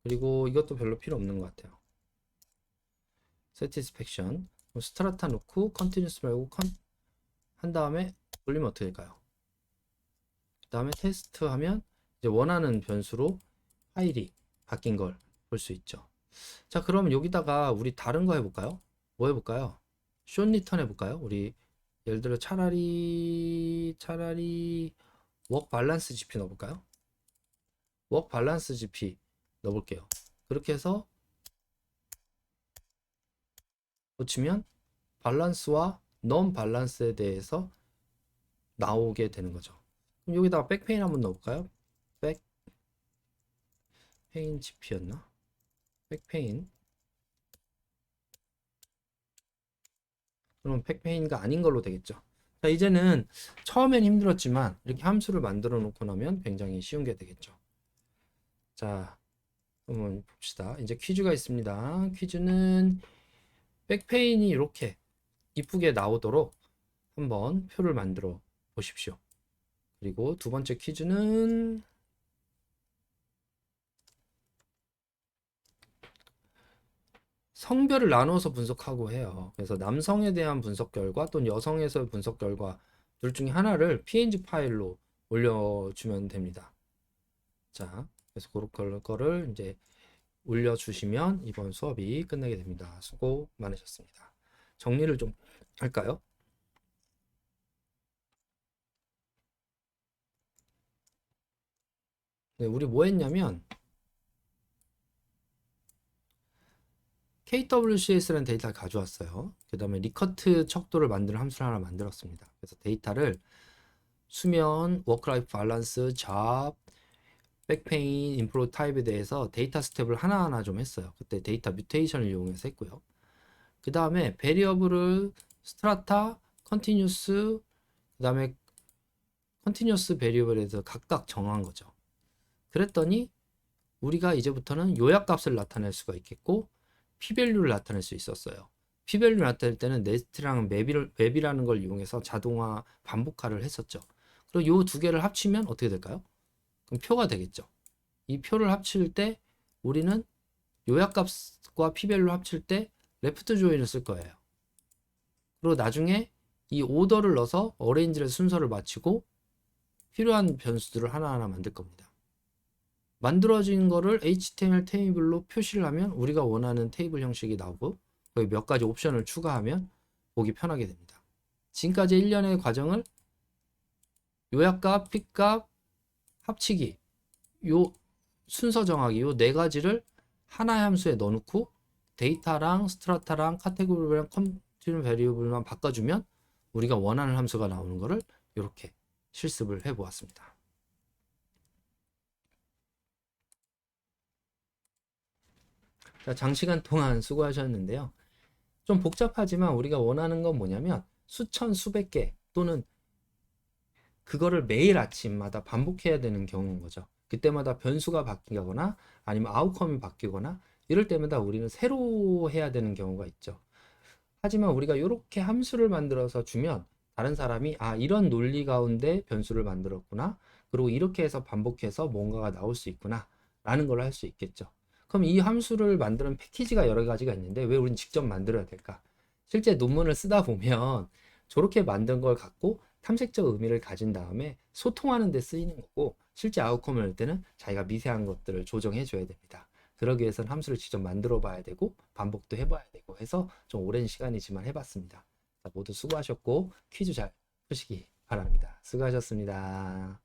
그리고 이것도 별로 필요 없는 것 같아요. satisfaction 스트라타 놓고 컨티뉴스 말고 한 다음에 돌리면 어떻게 될까요? 그 다음에 테스트 하면 이제 원하는 변수로 파일이 바뀐 걸 볼 수 있죠. 자, 그럼 여기다가 우리 다른 거 해볼까요? 뭐 해볼까요? 숏 리턴 해볼까요? 우리 예를 들어 차라리 웍 밸런스 GP 넣어볼까요? 웍 밸런스 GP 넣어볼게요. 그렇게 해서 붙이면 밸런스와 non 밸런스에 대해서 나오게 되는 거죠. 그럼 여기다가 백페인 한번 넣어볼까요? 백페인 GP였나? 백페인. 그럼 백페인가 아닌 걸로 되겠죠. 자, 이제는 처음엔 힘들었지만 이렇게 함수를 만들어 놓고 나면 굉장히 쉬운 게 되겠죠. 자, 한번 봅시다. 이제 퀴즈가 있습니다. 퀴즈는 백페인이 이렇게 이쁘게 나오도록 한번 표를 만들어 보십시오. 그리고 두 번째 퀴즈는 성별을 나눠서 분석하고 해요. 그래서 남성에 대한 분석 결과 또는 여성에서의 분석 결과 둘 중에 하나를 png 파일로 올려주면 됩니다. 자, 그래서 그런 거를 이제 올려주시면 이번 수업이 끝나게 됩니다. 수고 많으셨습니다. 정리를 좀 할까요? 네, 우리 뭐 했냐면 KWCS라는 데이터를 가져왔어요. 그 다음에 리커트 척도를 만드는 함수를 하나 만들었습니다. 그래서 데이터를 수면, 워크라이프 밸런스, 잡, 백페인, 인프로 타입에 대해서 데이터 스텝을 하나하나 좀 했어요. 그때 데이터 뮤테이션을 이용해서 했고요. 그 다음에 베리어블을 스트라타, 컨티뉴스, 그 다음에 컨티뉴스 베리어블에 대해서 각각 정한 거죠. 그랬더니 우리가 이제부터는 요약값을 나타낼 수가 있겠고 P밸류를 나타낼 수 있었어요. P밸류 나타낼 때는 네스트랑 맵이라는 걸 이용해서 자동화 반복화를 했었죠. 그리고 이 두 개를 합치면 어떻게 될까요? 그럼 표가 되겠죠. 이 표를 합칠 때 우리는 요약값과 P밸류 합칠 때 레프트 조인을 쓸 거예요. 그리고 나중에 이 오더를 넣어서 어레인지의 순서를 맞추고 필요한 변수들을 하나하나 만들 겁니다. 만들어진 거를 HTML 테이블로 표시를 하면 우리가 원하는 테이블 형식이 나오고 거기 몇 가지 옵션을 추가하면 보기 편하게 됩니다. 지금까지 1년의 과정을 요약값, 픽값, 합치기, 요 순서 정하기 요 네 가지를 하나의 함수에 넣어놓고 데이터랑 스트라타랑 카테고리랑 컨티뉴 베리어블만 바꿔주면 우리가 원하는 함수가 나오는 거를 이렇게 실습을 해보았습니다. 자, 장시간 동안 수고하셨는데요. 좀 복잡하지만 우리가 원하는 건 뭐냐면 수천 수백 개 또는 그거를 매일 아침마다 반복해야 되는 경우인 거죠. 그때마다 변수가 바뀌거나 아니면 아웃컴이 바뀌거나 이럴 때마다 우리는 새로 해야 되는 경우가 있죠. 하지만 우리가 이렇게 함수를 만들어서 주면 다른 사람이 아 이런 논리 가운데 변수를 만들었구나. 그리고 이렇게 해서 반복해서 뭔가가 나올 수 있구나 라는 걸 할 수 있겠죠. 그럼 이 함수를 만드는 패키지가 여러 가지가 있는데 왜 우리는 직접 만들어야 될까? 실제 논문을 쓰다 보면 저렇게 만든 걸 갖고 탐색적 의미를 가진 다음에 소통하는 데 쓰이는 거고 실제 아웃컴을 할 때는 자기가 미세한 것들을 조정해 줘야 됩니다. 그러기 위해서는 함수를 직접 만들어 봐야 되고 반복도 해봐야 되고 해서 좀 오랜 시간이지만 해봤습니다. 모두 수고하셨고 퀴즈 잘 푸시기 바랍니다. 수고하셨습니다.